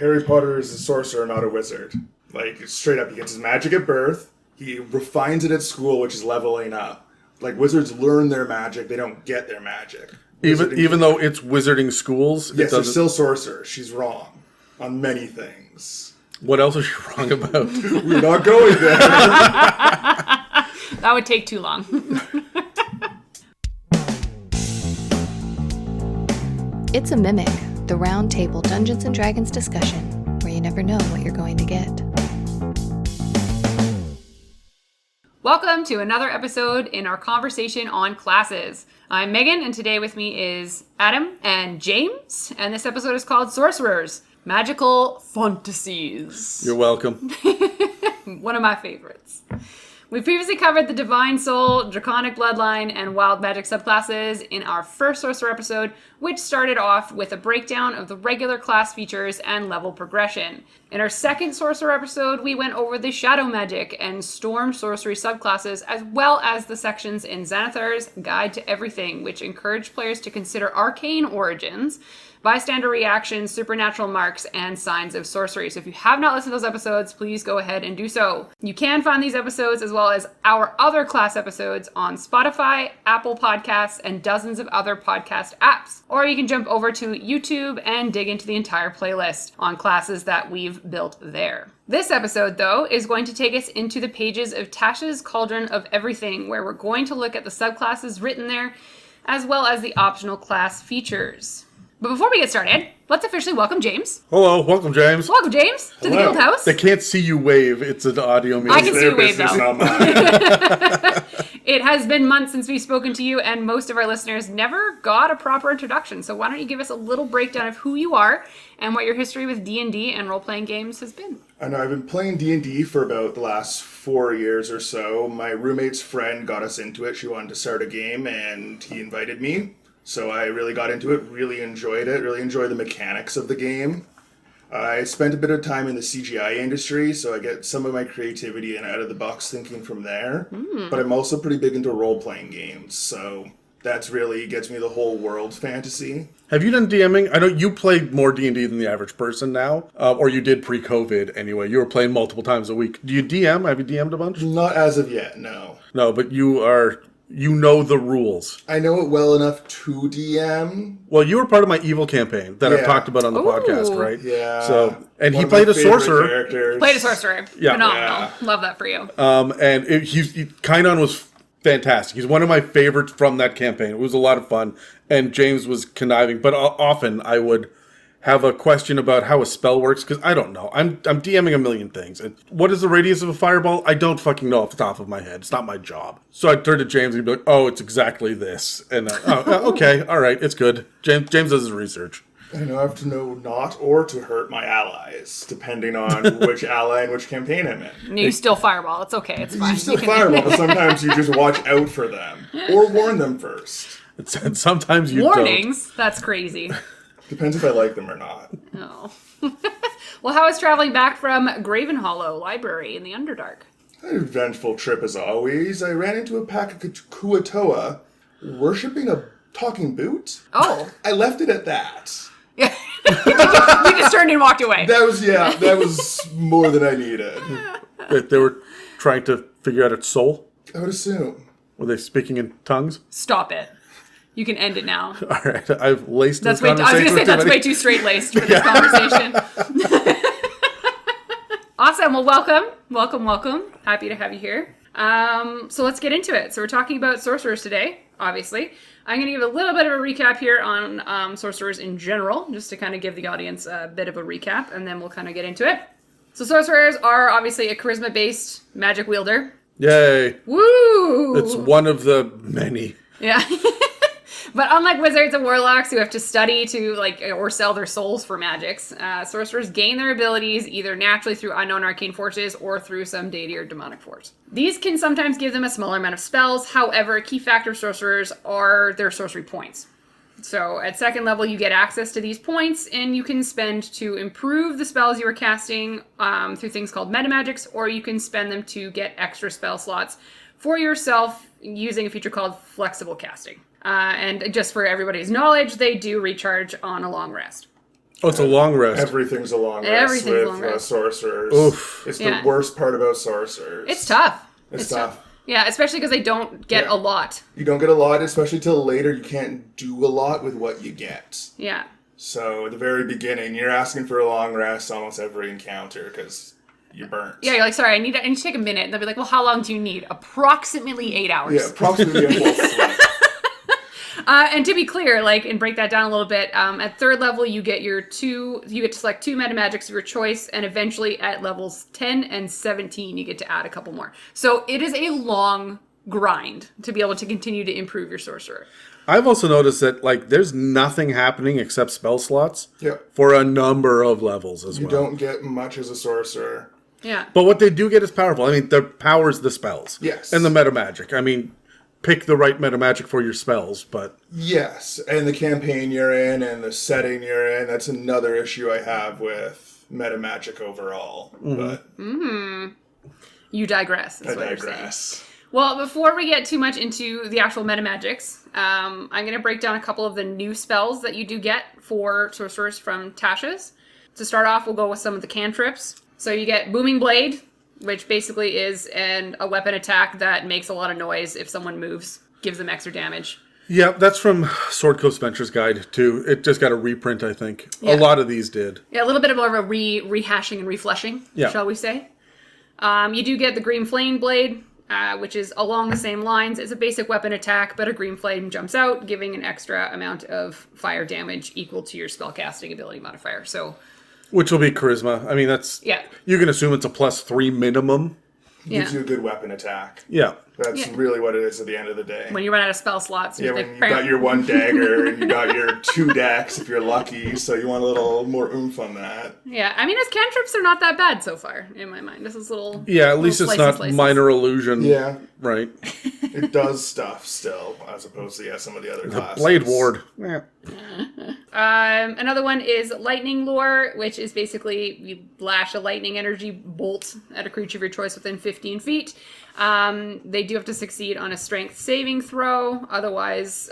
Harry Potter is a sorcerer, not a wizard. Like, straight up, he gets his magic at birth. He refines it at school, which is leveling up. Like, wizards learn their magic. They don't get their magic. Even though it's wizarding schools? Yes, they're still sorcerers. She's wrong on many things. What else is she wrong about? We're not going there. That would take too long. It's a Mimic, the round table Dungeons & Dragons discussion, where you never know what you're going to get. Welcome to another episode in our conversation on classes. I'm Megan, and today with me is Adam and James, and this episode is called Sorcerers, Magical Font-asies. You're welcome. One of my favorites. We previously covered the Divine Soul, Draconic Bloodline, and Wild Magic subclasses in our first Sorcerer episode, which started off with a breakdown of the regular class features and level progression. In our second Sorcerer episode, we went over the Shadow Magic and Storm Sorcery subclasses, as well as the sections in Xanathar's Guide to Everything, which encourage players to consider arcane origins, bystander reactions, supernatural marks, and signs of sorcery. So if you have not listened to those episodes, please go ahead and do so. You can find these episodes as well as our other class episodes on Spotify, Apple Podcasts, and dozens of other podcast apps. Or you can jump over to YouTube and dig into the entire playlist on classes that we've built there. This episode, though, is going to take us into the pages of Tasha's Cauldron of Everything, where we're going to look at the subclasses written there, as well as the optional class features. But before we get started, let's officially welcome James. Hello, welcome, James. Welcome, James, to the Guild House. They can't see you wave. It's an audio medium. I can see you wave, though. Not mine. It has been months since we've spoken to you, and most of our listeners never got a proper introduction. So why don't you give us a little breakdown of who you are and what your history with D&D and role-playing games has been. I know I've been playing D&D for about the last 4 years or so. My roommate's friend got us into it. She wanted to start a game, and he invited me. So I really got into it, really enjoyed it, really enjoyed the mechanics of the game. I spent a bit of time in the CGI industry, so I get some of my creativity and out-of-the-box thinking from there. But I'm also pretty big into role-playing games, so that's really gets me the whole world fantasy. Have you done DMing? I know you play more D&D than the average person now, or you did pre-COVID anyway. You were playing multiple times a week. Do you DM? Have you DM'd a bunch? Not as of yet, no. No, but you know the rules. I know it well enough to DM. Well, you were part of my evil campaign that I've talked about on the podcast, right? Yeah. So, and One he of played my a favorite sorcerer. characters. Played a sorcerer. Yeah. Phenomenal. Yeah. Love that for you. And Kainon was fantastic. He's one of my favorites from that campaign. It was a lot of fun. And James was conniving. But often I would have a question about how a spell works, because I don't know. I'm DMing a million things. And what is the radius of a fireball? I don't fucking know off the top of my head. It's not my job. So I'd turn to James and he'd be like, oh, it's exactly this. And okay, all right, it's good. James does his research. I know I have to know not or to hurt my allies, depending on which ally and which campaign I'm in. You still fireball. It's okay. It's fine. You still fireball, but sometimes you just watch out for them. Or warn them first. And sometimes you Warnings? That's crazy. Depends if I like them or not. Oh. Well, how is traveling back from Graven Hollow Library in the Underdark? An eventful trip as always. I ran into a pack of Kuatoa worshipping a talking boot. Oh. I left it at that. Yeah. You just turned and walked away. That was more than I needed. don't. They were trying to figure out its soul. I would assume. Were they speaking in tongues? Stop it. You can end it now. All right, I've laced That's this way, I was conversation going to say, with that's too way many- too straight-laced for this conversation. Awesome. Well, welcome. Happy to have you here. So let's get into it. So we're talking about sorcerers today, obviously. I'm going to give a little bit of a recap here on sorcerers in general, just to kind of give the audience a bit of a recap, and then we'll kind of get into it. So sorcerers are obviously a charisma-based magic wielder. Yay. Woo! It's one of the many. Yeah. But unlike wizards and warlocks who have to study to, or sell their souls for magics, sorcerers gain their abilities either naturally through unknown arcane forces or through some deity or demonic force. These can sometimes give them a smaller amount of spells. However, a key factor of sorcerers are their sorcery points. So at second level, you get access to these points, and you can spend to improve the spells you are casting through things called metamagics, or you can spend them to get extra spell slots for yourself using a feature called flexible casting. And just for everybody's knowledge, they do recharge on a long rest. Oh, it's a long rest. Everything's a long rest Everything's with long rest. Sorcerers. Oof. It's Yeah. the worst part about Sorcerers. It's tough. It's tough. Yeah, especially because they don't get Yeah. a lot. You don't get a lot, especially till later. You can't do a lot with what you get. Yeah. So at the very beginning, you're asking for a long rest almost every encounter because you're burnt. Yeah, you're like, sorry, I need to take a minute. And they'll be like, well, how long do you need? Approximately 8 hours. Yeah, approximately a whole sleep. And to be clear, like, and break that down a little bit, at 3rd level, you get you get to select 2 meta magics of your choice, and eventually at levels 10 and 17, you get to add a couple more. So it is a long grind to be able to continue to improve your sorcerer. I've also noticed that, like, there's nothing happening except spell slots Yeah. for a number of levels as You well. don't get much as a sorcerer. Yeah. But what they do get is powerful. I mean, the powers the spells. Yes. And the meta magic. I mean, pick the right meta magic for your spells, but Yes, and the campaign you're in and the setting you're in, that's another issue I have with meta magic overall. But You digress. Is I what you're saying. digress. Well, before we get too much into the actual meta magics, I'm going to break down a couple of the new spells that you do get for sorcerers from Tasha's. To start off, we'll go with some of the cantrips. So you get Booming Blade, which basically is a weapon attack that makes a lot of noise if someone moves, gives them extra damage. yeah, that's from Sword Coast Venture's Guide too. It just got a reprint, I think. Yeah. A lot of these did. Yeah, a little bit more of a rehashing and refleshing, Yeah. shall we say. You do get the Green Flame Blade, which is along the same lines. It's a basic weapon attack, but a green flame jumps out, giving an extra amount of fire damage equal to your spellcasting ability modifier. So, Which will be charisma. I mean, that's... yeah. You can assume it's a +3 minimum. Gives Yeah. you a good weapon attack. Yeah. That's Yeah. really what it is at the end of the day. When you run out of spell slots, Yeah, you when think, you got your 1 dagger and you got your 2 decks if you're lucky, so you want a little more oomph on that. yeah. I mean, as cantrips, they're not that bad so far, in my mind. This is little. Yeah, at little least it's not slices. minor illusion. Yeah, Right. it does stuff still, as opposed to some of the other classes. Blade Ward. Yeah. Another one is Lightning Lure, which is basically you lash a lightning energy bolt at a creature of your choice within 15 feet. They do have to succeed on a strength saving throw. Otherwise,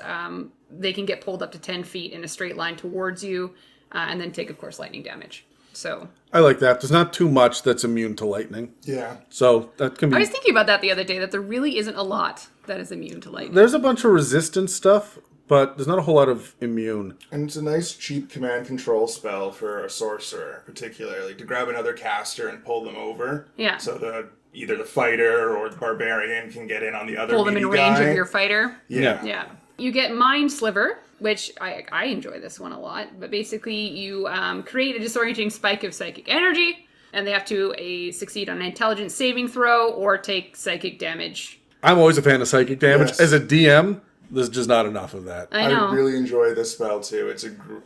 they can get pulled up to 10 feet in a straight line towards you and then take, of course, lightning damage. So I like that. There's not too much that's immune to lightning. Yeah. So that can be... I was thinking about that the other day, that there really isn't a lot that is immune to lightning. There's a bunch of resistance stuff, but there's not a whole lot of immune. And it's a nice, cheap command control spell for a sorcerer, particularly, to grab another caster and pull them over. Yeah. So either the fighter or the barbarian can get in on the other Pull them in meaty range guy. of your fighter. Yeah. Yeah. You get Mind Sliver, which I enjoy this one a lot. But basically, you create a disorienting spike of psychic energy, and they have to succeed on an intelligence saving throw or take psychic damage. I'm always a fan of psychic damage. Yes. As a DM, there's just not enough of that. I know. I really enjoy this spell too.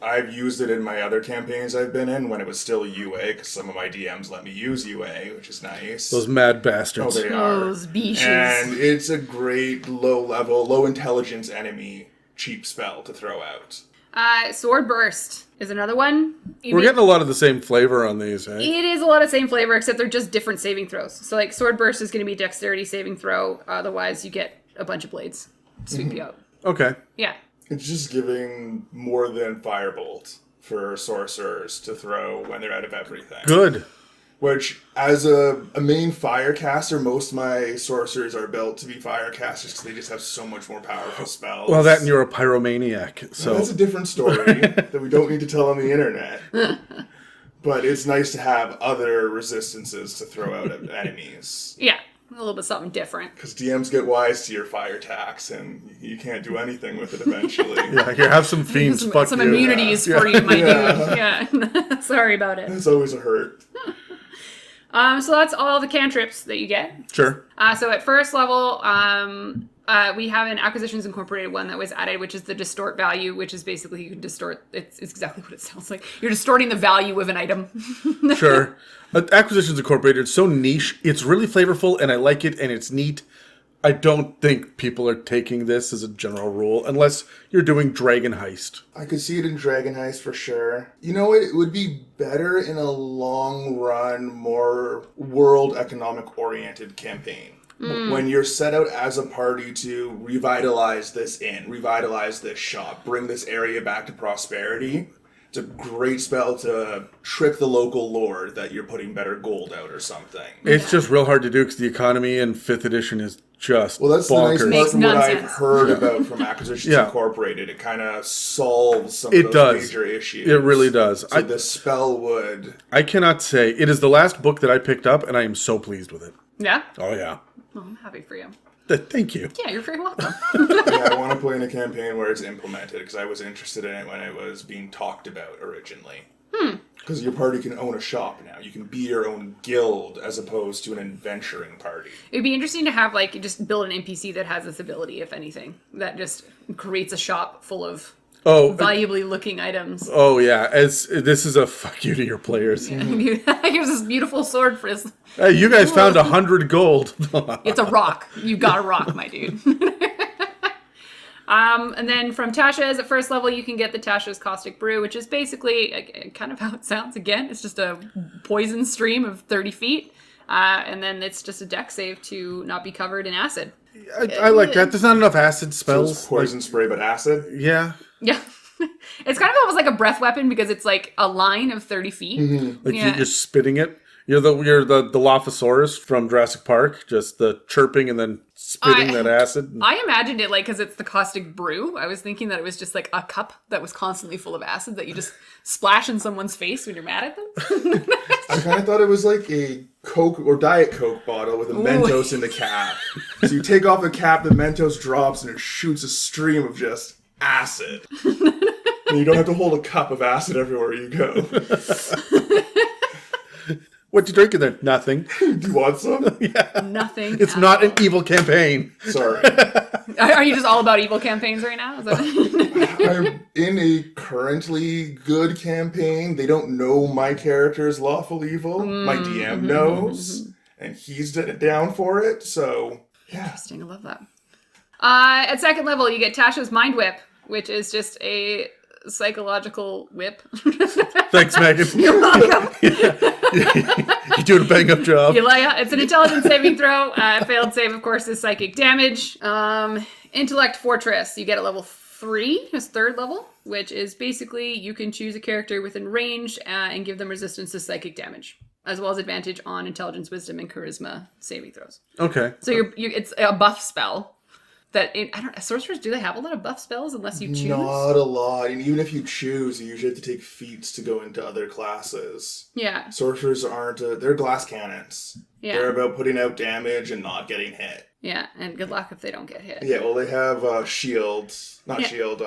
I've used it in my other campaigns I've been in when it was still UA, because some of my DMs let me use UA, which is nice. Those mad Oh, bastards. they are. Those beaches. And it's a great low intelligence enemy cheap spell to throw out. Sword Burst is another one. We're getting a lot of the same flavor on these, eh? It is a lot of same flavor, except they're just different saving throws. So, like, Sword Burst is going to be dexterity saving throw. Otherwise, you get a bunch of blades to sweep you out. Okay. Yeah. It's just giving more than Firebolt for sorcerers to throw when they're out of everything. Good. Which, as a main fire caster, most of my sorcerers are built to be fire casters because they just have so much more powerful spells. Well, that and you're a pyromaniac, so... That's a different story that we don't need to tell on the internet. But it's nice to have other resistances to throw out at enemies. Yeah. A little bit something different. Because DMs get wise to your fire tax, and you can't do anything with it eventually. Yeah, here, have some fiends, fuck Some you. immunities for you, my dude. Yeah. Sorry about it. It's always a hurt. So that's all the cantrips that you get. Sure. So at first level, we have an Acquisitions Incorporated one that was added, which is the distort value, which is basically you can distort. It's exactly what it sounds like. You're distorting the value of an item. Sure. Acquisitions Incorporated, so niche. It's really flavorful, and I like it, and it's neat. I don't think people are taking this as a general rule, unless you're doing Dragon Heist. I could see it in Dragon Heist for sure. You know what? It would be better in a long run, more world economic oriented campaign. When you're set out as a party to revitalize this inn, revitalize this shop, bring this area back to prosperity, It's a great spell to trick the local lord that you're putting better gold out or something. It's just real hard to do because the economy in 5th edition is just Well, that's bonkers. the nice part Makes from what I've nonsense. heard about from Acquisitions Yeah. Incorporated. It kind of solves some It of those does. major issues. It really does. So the spell would... I cannot say. It is the last book that I picked up, and I am so pleased with it. Yeah? Oh, yeah. Well, I'm happy for you. Thank you. Yeah, you're very welcome. Yeah, I want to play in a campaign where it's implemented, because I was interested in it when it was being talked about originally. Because your party can own a shop now. You can be your own guild as opposed to an adventuring party. It'd be interesting to have, like, just build an NPC that has this ability, if anything. That just creates a shop full of valuably looking items. Oh, yeah. As this is a fuck you to your players. Here's this beautiful sword for his... Hey, you guys found 100 gold. It's a rock. You got a rock, my dude. And then from Tasha's at first level, you can get the Tasha's Caustic Brew, which is basically kind of how it sounds again. It's just a poison stream of 30 feet. And then it's just a deck save to not be covered in acid. I like that. There's not enough acid So spells. it's poison spray, but acid? Yeah. Yeah. It's kind of almost like a breath weapon because it's like a line of 30 feet. Like Yeah. you're spitting it. You're the Dilophosaurus from Jurassic Park, just the chirping and then spitting that acid. I imagined it like because it's the caustic brew. I was thinking that it was just like a cup that was constantly full of acid that you just splash in someone's face when you're mad at them. I kind of thought it was like a Coke or Diet Coke bottle with a Mentos in the cap. So you take off the cap, the Mentos drops, and it shoots a stream of just acid. And you don't have to hold a cup of acid everywhere you go. What you drinking there? Nothing. Do you want some? Nothing. It's at not all. an evil campaign. Sorry. Are you just all about evil campaigns right now? Is that... I'm in a currently good campaign. They don't know my character is lawful evil. My DM knows. And he's down for it. So, yeah. Interesting. I love that. At second level, you get Tasha's Mind Whip, which is just a psychological whip. Thanks, Megan. You're welcome. You're doing a bang up job. It's an intelligence saving throw. Failed save, of course, is psychic damage. Intellect Fortress, you get at level 3, as third level, which is basically you can choose a character within range and give them resistance to psychic damage, as well as advantage on intelligence, wisdom, and charisma saving throws. Okay. So it's a buff spell. Sorcerers, do they have a lot of buff spells unless you choose? Not a lot. And even if you choose, you usually have to take feats to go into other classes. Yeah. Sorcerers aren't, they're glass cannons. Yeah. They're about putting out damage and not getting hit. Yeah, and good luck if they don't get hit. Yeah, well, they have shields. Not Yeah. shield,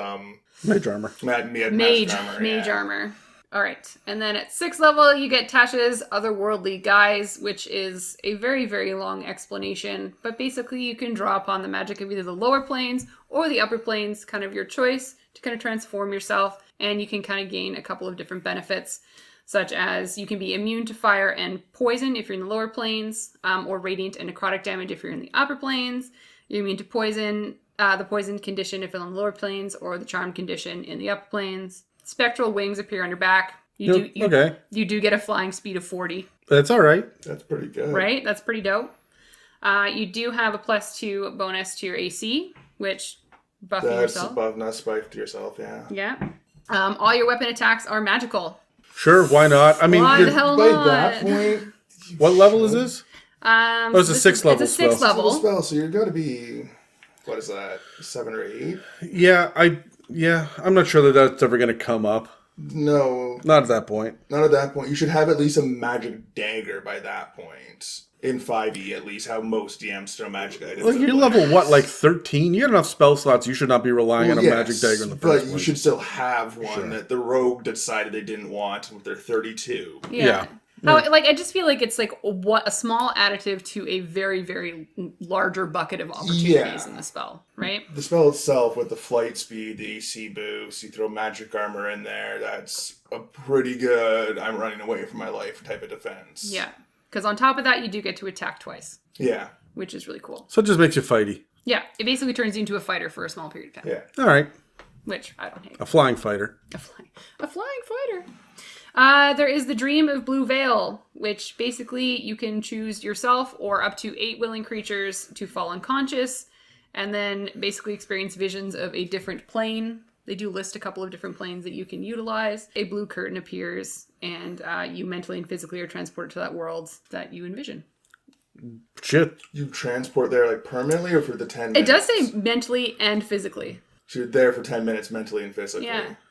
Mage armor. Mage armor. All right. And then at 6th level, you get Tasha's Otherworldly Guise, which is a very, very long explanation. But basically, you can draw upon the magic of either the lower planes or the upper planes, kind of your choice, to kind of transform yourself. And you can kind of gain a couple of different benefits, such as you can be immune to fire and poison if you're in the lower planes, or radiant and necrotic damage if you're in the upper planes. You're immune to poison, the poison condition if you're on the lower planes, or the charm condition in the upper planes. Spectral wings appear on your back. You do get a flying speed of 40. That's all right. That's pretty good. Right? That's pretty dope. You do have a +2 bonus to your AC, which buffing That's yourself. above not spike to yourself, yeah. Yeah. All your weapon attacks are magical. Sure, why not? I mean, Why the hell By not? that point, what level is this? It's a 6th level It's a 6th spell. level. spell, so you're going to be, what is that, 7 or 8? Yeah, I'm not sure that that's ever going to come up. No, Not at that point. not at that point. You should have at least a magic dagger by that point. In 5e, at least, how most DMs throw magic items. Well, at you're play. level, what, like 13? You got enough spell slots. You should not be relying on a Yes, magic dagger in the but first you place. should still have one Sure. that the rogue decided they didn't want with their 32. Yeah. I just feel like it's like a small additive to a very, very larger bucket of opportunities in the spell, right? The spell itself, with the flight speed, the AC boost, you throw magic armor in there, that's a pretty good, I'm running away from my life type of defense. Yeah. Because on top of that, you do get to attack twice, Yeah. which is really cool. So it just makes you fighty. Yeah. It basically turns you into a fighter for a small period of time, Yeah. All right. which I don't hate. A flying fighter. A flying fighter. There is the Dream of Blue Veil, which basically you can choose yourself or up to 8 willing creatures to fall unconscious, and then basically experience visions of a different plane They do list a couple of different planes that you can utilize. A blue curtain appears, and you mentally and physically are transported to that world that you envision. Shit. You transport there like permanently or for the 10 minutes? It does say mentally and physically. So you're there for 10 minutes mentally and physically.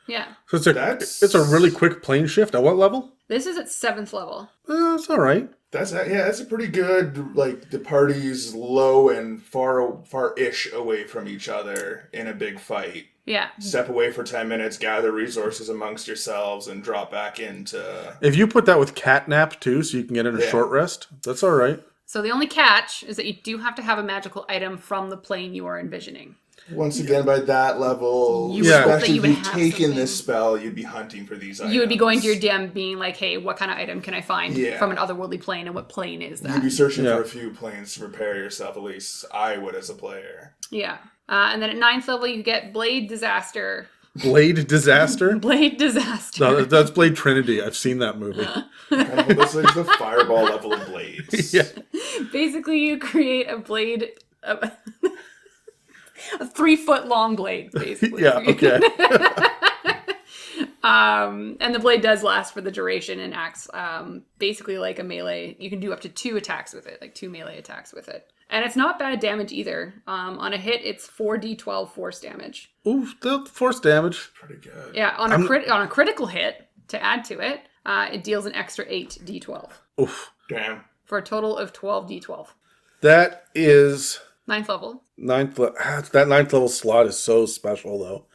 Yeah. So it's a really quick plane shift. At what level? This is at 7th level. That's all right. That's a pretty good, like, the party's low and far-ish away from each other in a big fight. Yeah. Step away for 10 minutes, gather resources amongst yourselves, and drop back into... If you put that with catnap, too, so you can get in a short rest, that's all right. So the only catch is that you do have to have a magical item from the plane you are envisioning. Once again, by that level, you especially if would you've have taken something. this spell, you'd be hunting for these items. You would be going to your DM being like, hey, what kind of item can I find Yeah. from an otherworldly plane, and what plane is that? You'd be searching for a few planes to prepare yourself, at least I would as a player. Yeah. And then at 9th level, you get Blade Disaster. Blade Disaster? Blade Disaster. No, that's Blade Trinity. I've seen that movie. This is the fireball level of blades. Yeah. Basically, you create a blade... a 3-foot long blade, basically. Yeah, okay. And the blade does last for the duration and acts basically like a melee. You can do up to 2 attacks with it, like 2 melee attacks with it. And it's not bad damage either. On a hit, it's 4d12 force damage. Ooh, the force damage. Pretty good. Yeah, on a critical hit, to add to it, it deals an extra 8d12. Oof. Damn. For a total of 12d12. That is 9th level. that 9th level slot is so special, though.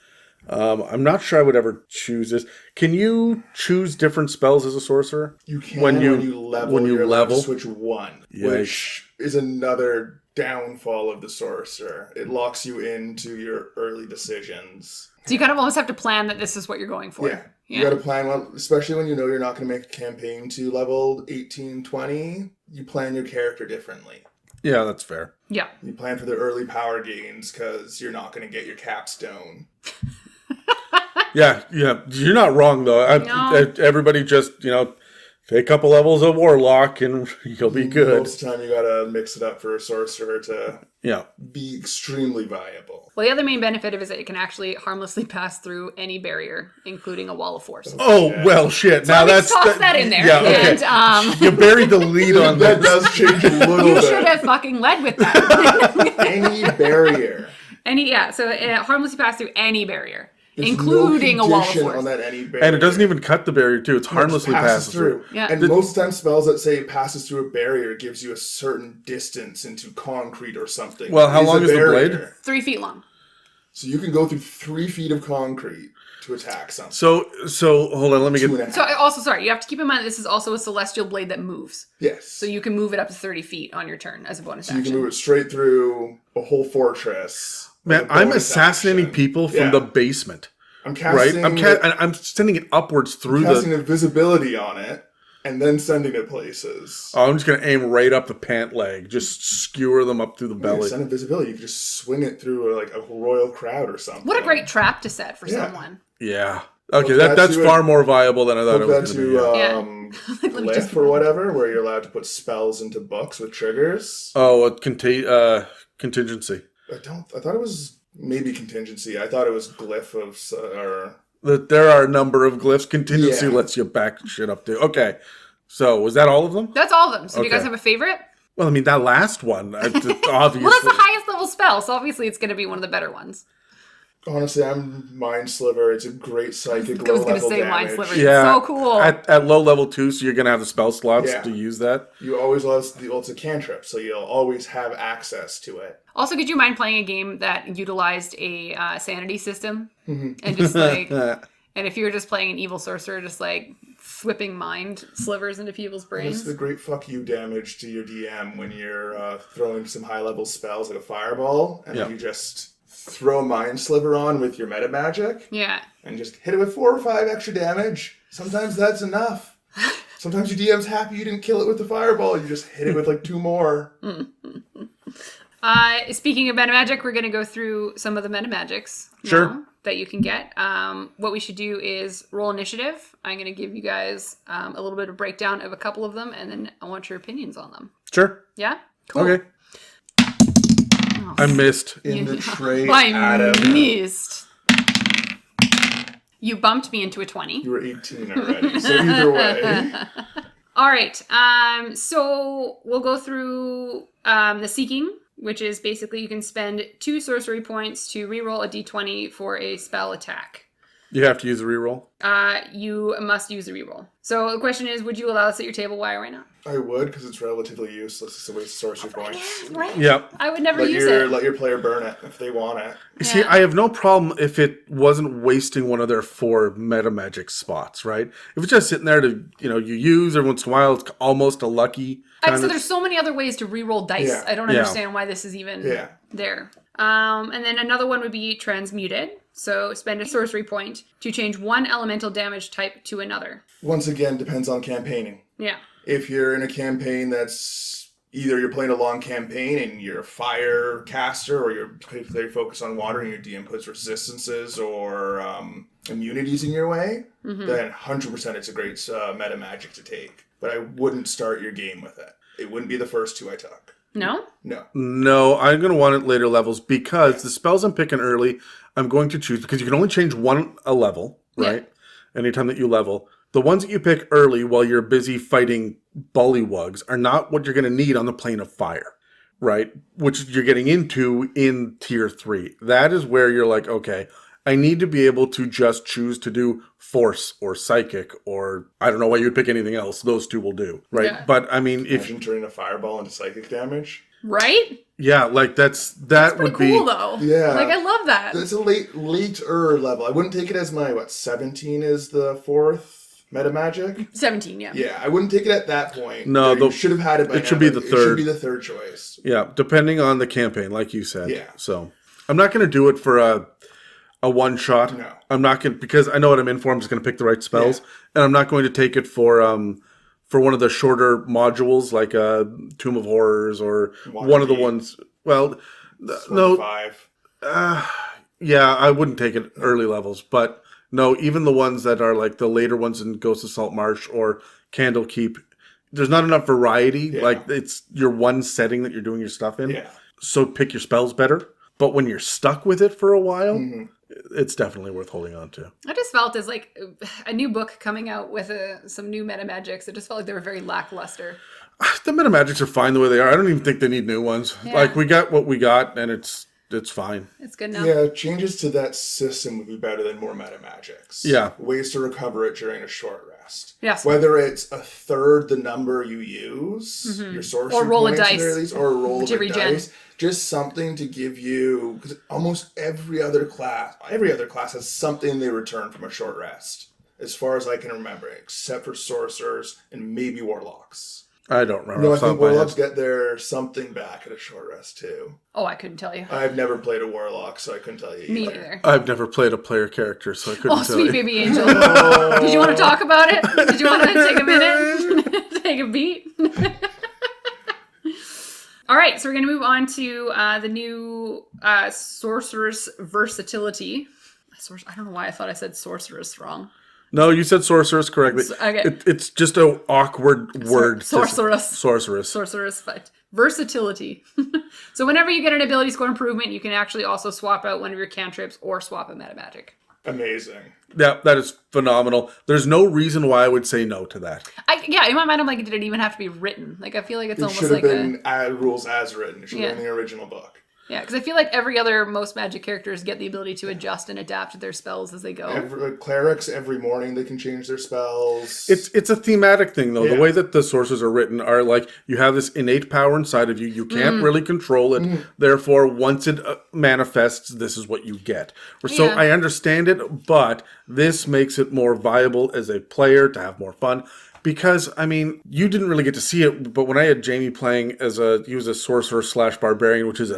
I'm not sure I would ever choose this. Can you choose different spells as a sorcerer? You can when you level. When you you're allowed level, to switch one, which is another downfall of the sorcerer. It locks you into your early decisions. So you kind of almost have to plan that this is what you're going for. Yeah. You got to plan well, especially when you know you're not going to make a campaign to level 18, 20. You plan your character differently. Yeah, that's fair. Yeah. You plan for the early power gains because you're not going to get your capstone. Yeah, you're not wrong though. Everybody just take a couple levels of warlock and you'll be good. Most of the time, you gotta mix it up for a sorcerer to be extremely viable. Well, the other main benefit of it is that it can actually harmlessly pass through any barrier, including a wall of force. Oh well, shit. So now let's toss that in there. Yeah, okay. And, you buried the lead on that. this. Does change a little bit. You should have fucking led with that. Any barrier. So it harmlessly pass through any barrier. There's including no a wall of condition force. on that any barrier. And it doesn't even cut the barrier too. It's harmlessly passes through. Yeah. And most times spells that say it passes through a barrier gives you a certain distance into concrete or something. Well, how long is the blade? 3 feet long. So you can go through 3 feet of concrete to attack something. So hold on, let me get... So also, sorry, you have to keep in mind this is also a celestial blade that moves. Yes. So you can move it up to 30 feet on your turn as a bonus action. You can move it straight through a whole fortress. Man, I'm assassinating people from the basement. I'm casting... I'm sending it upwards through casting invisibility on it, and then sending it places. Oh, I'm just going to aim right up the pant leg. Just skewer them up through the belly. Send invisibility. You can just swing it through like a royal crowd or something. What a great trap to set for someone. Yeah. Okay, that's far more viable than I thought it was going to be. Glyph or whatever, where you're allowed to put spells into books with triggers. Oh, contingency. I thought it was maybe contingency. I thought it was glyph There are a number of glyphs. Contingency lets you back shit up too. Okay, so was that all of them? That's all of them. So do you guys have a favorite? Well, I mean that last one, obviously. Well, that's the highest level spell, so obviously it's going to be one of the better ones. Honestly, I'm Mind Sliver. It's a great psychic I was low level say damage. Mind Sliver. Yeah. It's so cool. At low level 2, so you're going to have the spell slots to use that. You always love the ultimate cantrip, so you'll always have access to it. Also, could you mind playing a game that utilized a sanity system? And just like... And if you're just playing an evil sorcerer, just like whipping mind slivers into people's brains. It's the great fuck you damage to your DM when you're throwing some high level spells like a fireball, and then you just throw a mind sliver on with your meta magic. Yeah. And just hit it with 4 or 5 extra damage. Sometimes that's enough. Sometimes your DM's happy you didn't kill it with the fireball. You just hit it with like 2 more. Speaking of meta magic, we're going to go through some of the meta magics. Sure. That you can get. What we should do is roll initiative. I'm going to give you guys a little bit of breakdown of a couple of them, and then I want your opinions on them. Sure. Yeah? Cool. Okay. I missed. In the tray, I missed. You bumped me into a 20. You were 18 already, so either way. All right. So we'll go through the Seeking, which is basically you can spend 2 sorcery points to reroll a d20 for a spell attack. You have to use a reroll. You must use a reroll. So the question is, would you allow this at your table? Why or why not? I would, because it's relatively useless. It's a waste of sorcery points. Right? Yep. I would never use it. Let your player burn it if they want it. See, I have no problem if it wasn't wasting one of their 4 meta magic spots, right? If it's just sitting there to, you use every once in a while, it's almost a lucky So there's so many other ways to reroll dice. Yeah. I don't understand why this is even there. And then another one would be Transmuted. So spend a sorcery point to change 1 elemental damage type to another. Once again, depends on campaigning. Yeah. If you're in a campaign that's either you're playing a long campaign and you're a fire caster, or you're particularly focused on water and your DM puts resistances or immunities in your way, then 100% it's a great meta magic to take. But I wouldn't start your game with it. It wouldn't be the first 2 I took. No? No, I'm going to want it later levels because the spells I'm picking early, I'm going to choose, because you can only change 1 a level, right? Anytime that you level. The ones that you pick early while you're busy fighting bullywugs are not what you're going to need on the plane of fire, right? Which you're getting into in tier 3. That is where you're like, okay, I need to be able to just choose to do force or psychic, or I don't know why you would pick anything else. Those 2 will do, right? Yeah. But I mean, Imagine turning a fireball into psychic damage. Right? Yeah, like that would Pretty cool, be though. Yeah. Like, I love that. It's a later level. I wouldn't take it as my, 17 is the 4th meta magic? 17, yeah. Yeah, I wouldn't take it at that point. No, you should have had it by now. It should be the It should be third. the third choice. Yeah, depending on the campaign, like you said. Yeah. So I'm not going to do it for a one shot. No. I'm not going to, because I know what I'm in for. I'm just going to pick the right spells, and I'm not going to take it for one of the shorter modules like Tomb of Horrors or one of the ones. Well, no. 5. Yeah, I wouldn't take it early levels, but no, even the ones that are like the later ones in Ghost of Salt Marsh or Candlekeep, there's not enough variety. Yeah. Like, it's your one setting that you're doing your stuff in. Yeah. So pick your spells better. But when you're stuck with it for a while, it's definitely worth holding on to. I just felt as like a new book coming out with some new meta magics. It just felt like they were very lackluster. The meta magics are fine the way they are. I don't even think they need new ones. Yeah. Like, we got what we got, and it's fine. It's good now. Yeah, changes to that system would be better than more meta magics. Yeah. Ways to recover it during a short rest. Yes. Whether it's a third the number you use, your sorcery Or roll a points, dice. or a roll of To a regen. dice. Just something to give you, because almost every other class has something they return from a short rest, as far as I can remember, except for sorcerers and maybe warlocks. I don't remember. No, I off the top think of my head. warlocks get their something back at a short rest too. Oh, I couldn't tell you. I've never played a warlock, so I couldn't tell you. Me either. neither. I've never played a player character, so I couldn't Oh, tell sweet you. baby angel. Did you want to talk about it? Did you want to take a minute? Take a beat? All right, so we're going to move on to the new Sorcerer's Versatility. I don't know why I thought I said Sorceress wrong. No, you said sorceress correctly. Okay. It's just an awkward word. Sorceress. Sorceress. Sorceress fight. Versatility. So whenever you get an ability score improvement, you can actually also swap out one of your cantrips or swap a meta magic. Amazing. Yeah, that is phenomenal. There's no reason why I would say no to that. In my mind, I'm like, did it even have to be written? Like, I feel like it's It almost should have like been rules as written. It should have been the original book. Yeah, because I feel like every other most magic characters get the ability to adjust and adapt their spells as they go. Clerics, every morning they can change their spells. It's a thematic thing, though. Yeah. The way that the sorcerers are written are like, you have this innate power inside of you. You can't really control it. Therefore, once it manifests, this is what you get. So Yeah. I understand it, but this makes it more viable as a player to have more fun. Because, I mean, you didn't really get to see it, but when I had Jamie playing he was a sorcerer / barbarian, which is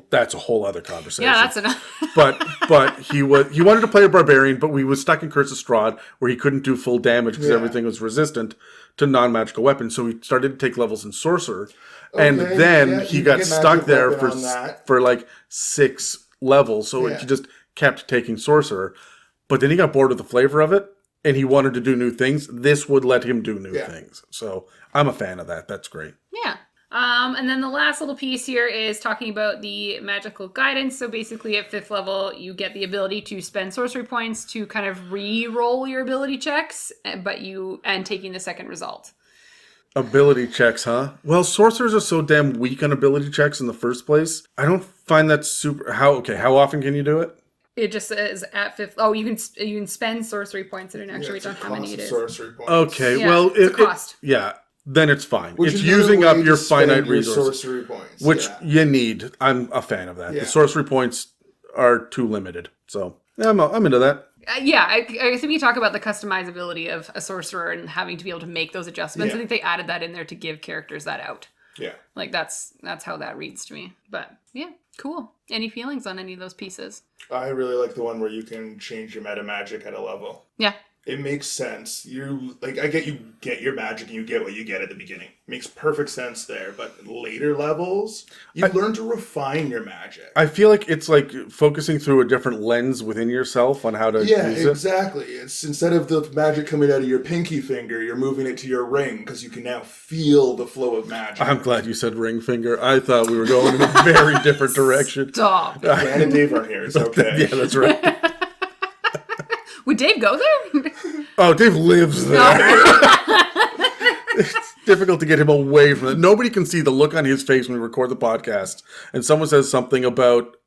that's a whole other conversation. Yeah, that's enough. but he wanted to play a barbarian, but we was stuck in Curse of Strahd, where he couldn't do full damage because everything was resistant to non-magical weapons. So he started to take levels in sorcerer, and then he you got get stuck magic there weapon on that. for like 6 levels. So he just kept taking sorcerer, but then he got bored with the flavor of it, and he wanted to do new things. This would let him do new things. So I'm a fan of that. That's great. Yeah. And then the last little piece here is talking about the magical guidance. So basically at 5th level, you get the ability to spend sorcery points to kind of re-roll your ability checks, and taking the second result. Ability checks, huh? Well, sorcerers are so damn weak on ability checks in the first place. I don't find that super... How often can you do it? It just says at 5th... Oh, you can spend sorcery points. I didn't actually write down how many it is. Sorcery points. Okay, Yeah, well... it's a cost. Then it's fine. Which it's is another using way up to your spend finite your resources. sorcery points. Which you need. I'm a fan of that. Yeah. The sorcery points are too limited. So, yeah, I'm into that. I think we talk about the customizability of a sorcerer and having to be able to make those adjustments. Yeah. I think they added that in there to give characters that out. Yeah. Like that's how that reads to me. But yeah, cool. Any feelings on any of those pieces? I really like the one where you can change your meta magic at a level. Yeah. It makes sense. I get you get your magic and you get what you get at the beginning. Makes perfect sense there. But later levels, you learn to refine your magic. I feel like it's like focusing through a different lens within yourself on how to use it. Yeah, exactly. It's instead of the magic coming out of your pinky finger, you're moving it to your ring because you can now feel the flow of magic. I'm glad you said ring finger. I thought we were going in a very different direction. Stop. Dan and Dave aren't here. It's okay. Yeah, that's right. Would Dave go there? Oh, Dave lives there. It's difficult to get him away from it. Nobody can see the look on his face when we record the podcast. And someone says something about,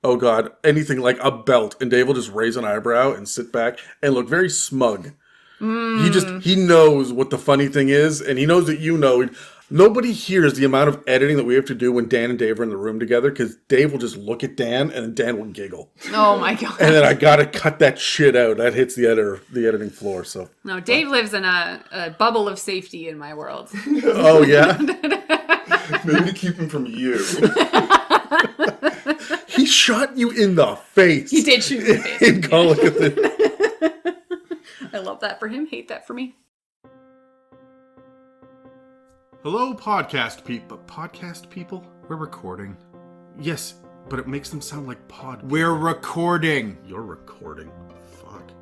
oh God, anything like a belt. And Dave will just raise an eyebrow and sit back and look very smug. He knows what the funny thing is. And he knows that you know. Nobody hears the amount of editing that we have to do when Dan and Dave are in the room together, because Dave will just look at Dan and Dan will giggle. Oh my God. And then I gotta cut that shit out. That hits the editing floor. So No, Dave lives in a bubble of safety in my world. oh yeah. Maybe to keep him from you. He shot you in the face. He did shoot me in the face. In Call of Cthulhu. I love that for him, hate that for me. Hello, podcast people. Podcast people? We're recording. Yes, but it makes them sound like pod. We're recording. You're recording. Fuck.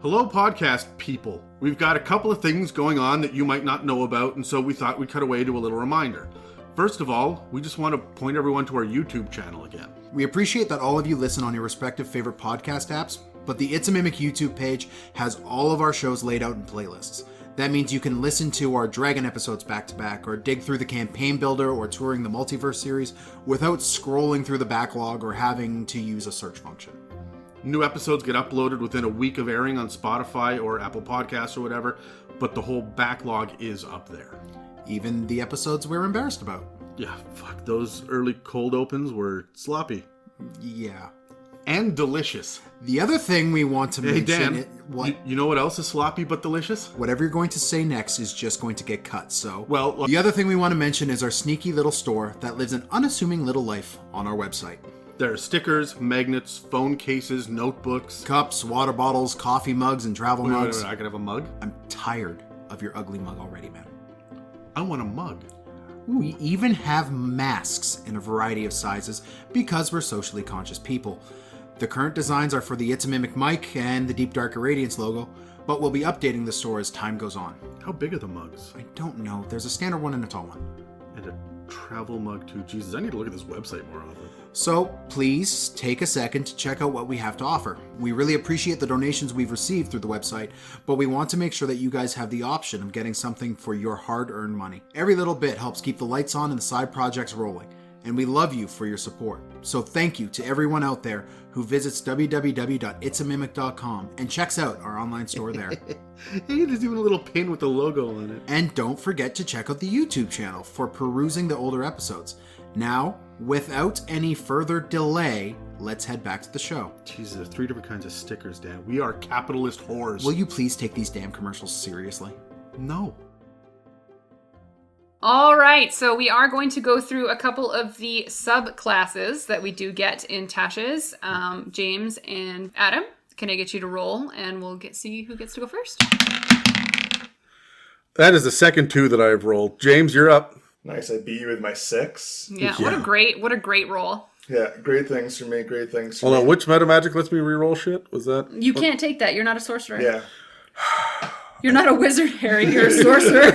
Hello, podcast people. We've got a couple of things going on that you might not know about, and so we thought we'd cut away to a little reminder. First of all, we just want to point everyone to our YouTube channel again. We appreciate that all of you listen on your respective favorite podcast apps, but the It's a Mimic YouTube page has all of our shows laid out in playlists. That means you can listen to our Dragon episodes back to back, or dig through the campaign builder or touring the multiverse series without scrolling through the backlog or having to use a search function. New episodes get uploaded within a week of airing on Spotify or Apple Podcasts or whatever, but the whole backlog is up there. Even the episodes we're embarrassed about. Yeah, fuck, those early cold opens were sloppy. Yeah. And delicious. The other thing we want to Hey, mention... Dan, what? you know what else is sloppy but delicious? Whatever you're going to say next is just going to get cut, so... Well, the other thing we want to mention is our sneaky little store that lives an unassuming little life on our website. there are stickers, magnets, phone cases, notebooks. Cups, water bottles, coffee mugs, and travel mugs. I could have a mug? I'm tired of your ugly mug already, man. I want a mug. We even have masks in a variety of sizes because we're socially conscious people. The current designs are for the It's a Mimic mic and the Deep Dark Irradiance logo, but we'll be updating the store as time goes on. How big are the mugs? I don't know. There's a standard one and a tall one. And a travel mug too. Jesus, I need to look at this website more often. So please take a second to check out what we have to offer. We really appreciate the donations we've received through the website, but we want to make sure that you guys have the option of getting something for your hard-earned money. Every little bit helps keep the lights on and the side projects rolling, and we love you for your support. So thank you to everyone out there who visits www.itsamimic.com and checks out our online store there. Hey, there's even a little pin with the logo on it. And don't forget to check out the YouTube channel for perusing the older episodes. Now, without any further delay, let's head back to the show. Jesus, there's 3 different kinds of stickers, Dan. We are capitalist whores. Will you please take these damn commercials seriously? No. All right, so we are going to go through a couple of the subclasses that we do get in Tasha's. James and Adam, can I get you to roll, and we'll see who gets to go first? That is the second 2 that I've rolled. James, you're up. Nice, I beat you with my 6. Yeah, what a great roll. Yeah, great things for me, great things for Hold me. on, which meta magic lets me reroll shit? Was that? You can't take that. You're not a sorcerer. Yeah. You're not a wizard, Harry. You're a sorcerer.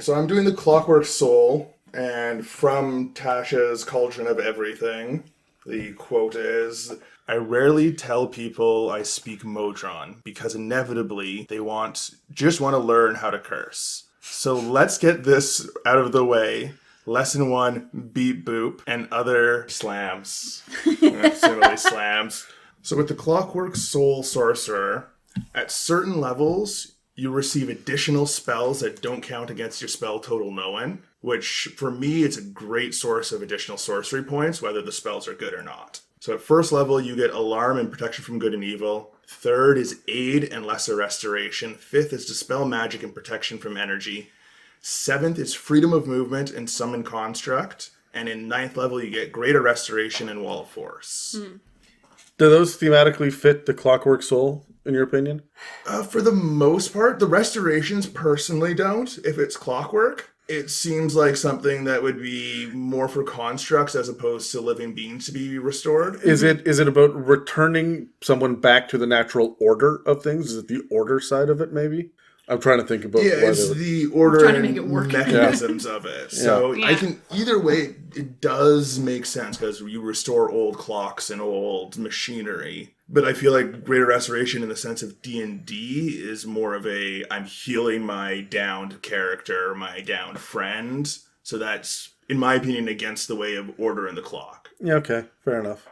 So I'm doing the Clockwork Soul, and from Tasha's Cauldron of Everything, the quote is, I rarely tell people I speak Modron, because inevitably they just want to learn how to curse. So let's get this out of the way. Lesson 1, beep boop, and other slams. Simile slams. So with the Clockwork Soul Sorcerer, at certain levels, you receive additional spells that don't count against your spell total known, which for me, it's a great source of additional sorcery points, whether the spells are good or not. So at first level, you get Alarm and Protection from Good and Evil. Third is Aid and Lesser Restoration. Fifth is Dispel Magic and Protection from Energy. Seventh is Freedom of Movement and Summon Construct. And in ninth level, you get Greater Restoration and Wall of Force. Do those thematically fit the Clockwork Soul, in your opinion? For the most part, the restorations personally don't. If it's clockwork, it seems like something that would be more for constructs as opposed to living beings to be restored. Is it about returning someone back to the natural order of things? Is it the order side of it, maybe? I'm trying to think about Yeah, it's the order trying to and make it work. mechanisms of it. So Yeah. I can either way, it does make sense because you restore old clocks and old machinery. But I feel like Greater Restoration in the sense of D&D is more of I'm healing my downed character, my downed friend. So that's, in my opinion, against the way of order in the clock. Yeah, okay. Fair enough.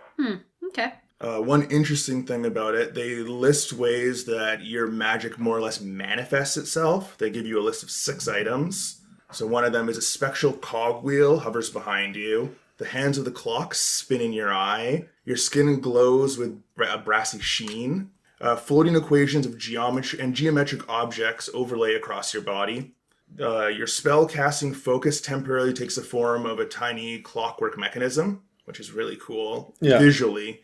Okay. One interesting thing about it, they list ways that your magic more or less manifests itself. They give you a list of 6 items. So one of them is a spectral cogwheel hovers behind you. The hands of the clock spin in your eye. Your skin glows with a brassy sheen. Floating equations of geometry and geometric objects overlay across your body. Your spell casting focus temporarily takes the form of a tiny clockwork mechanism, which is really cool visually.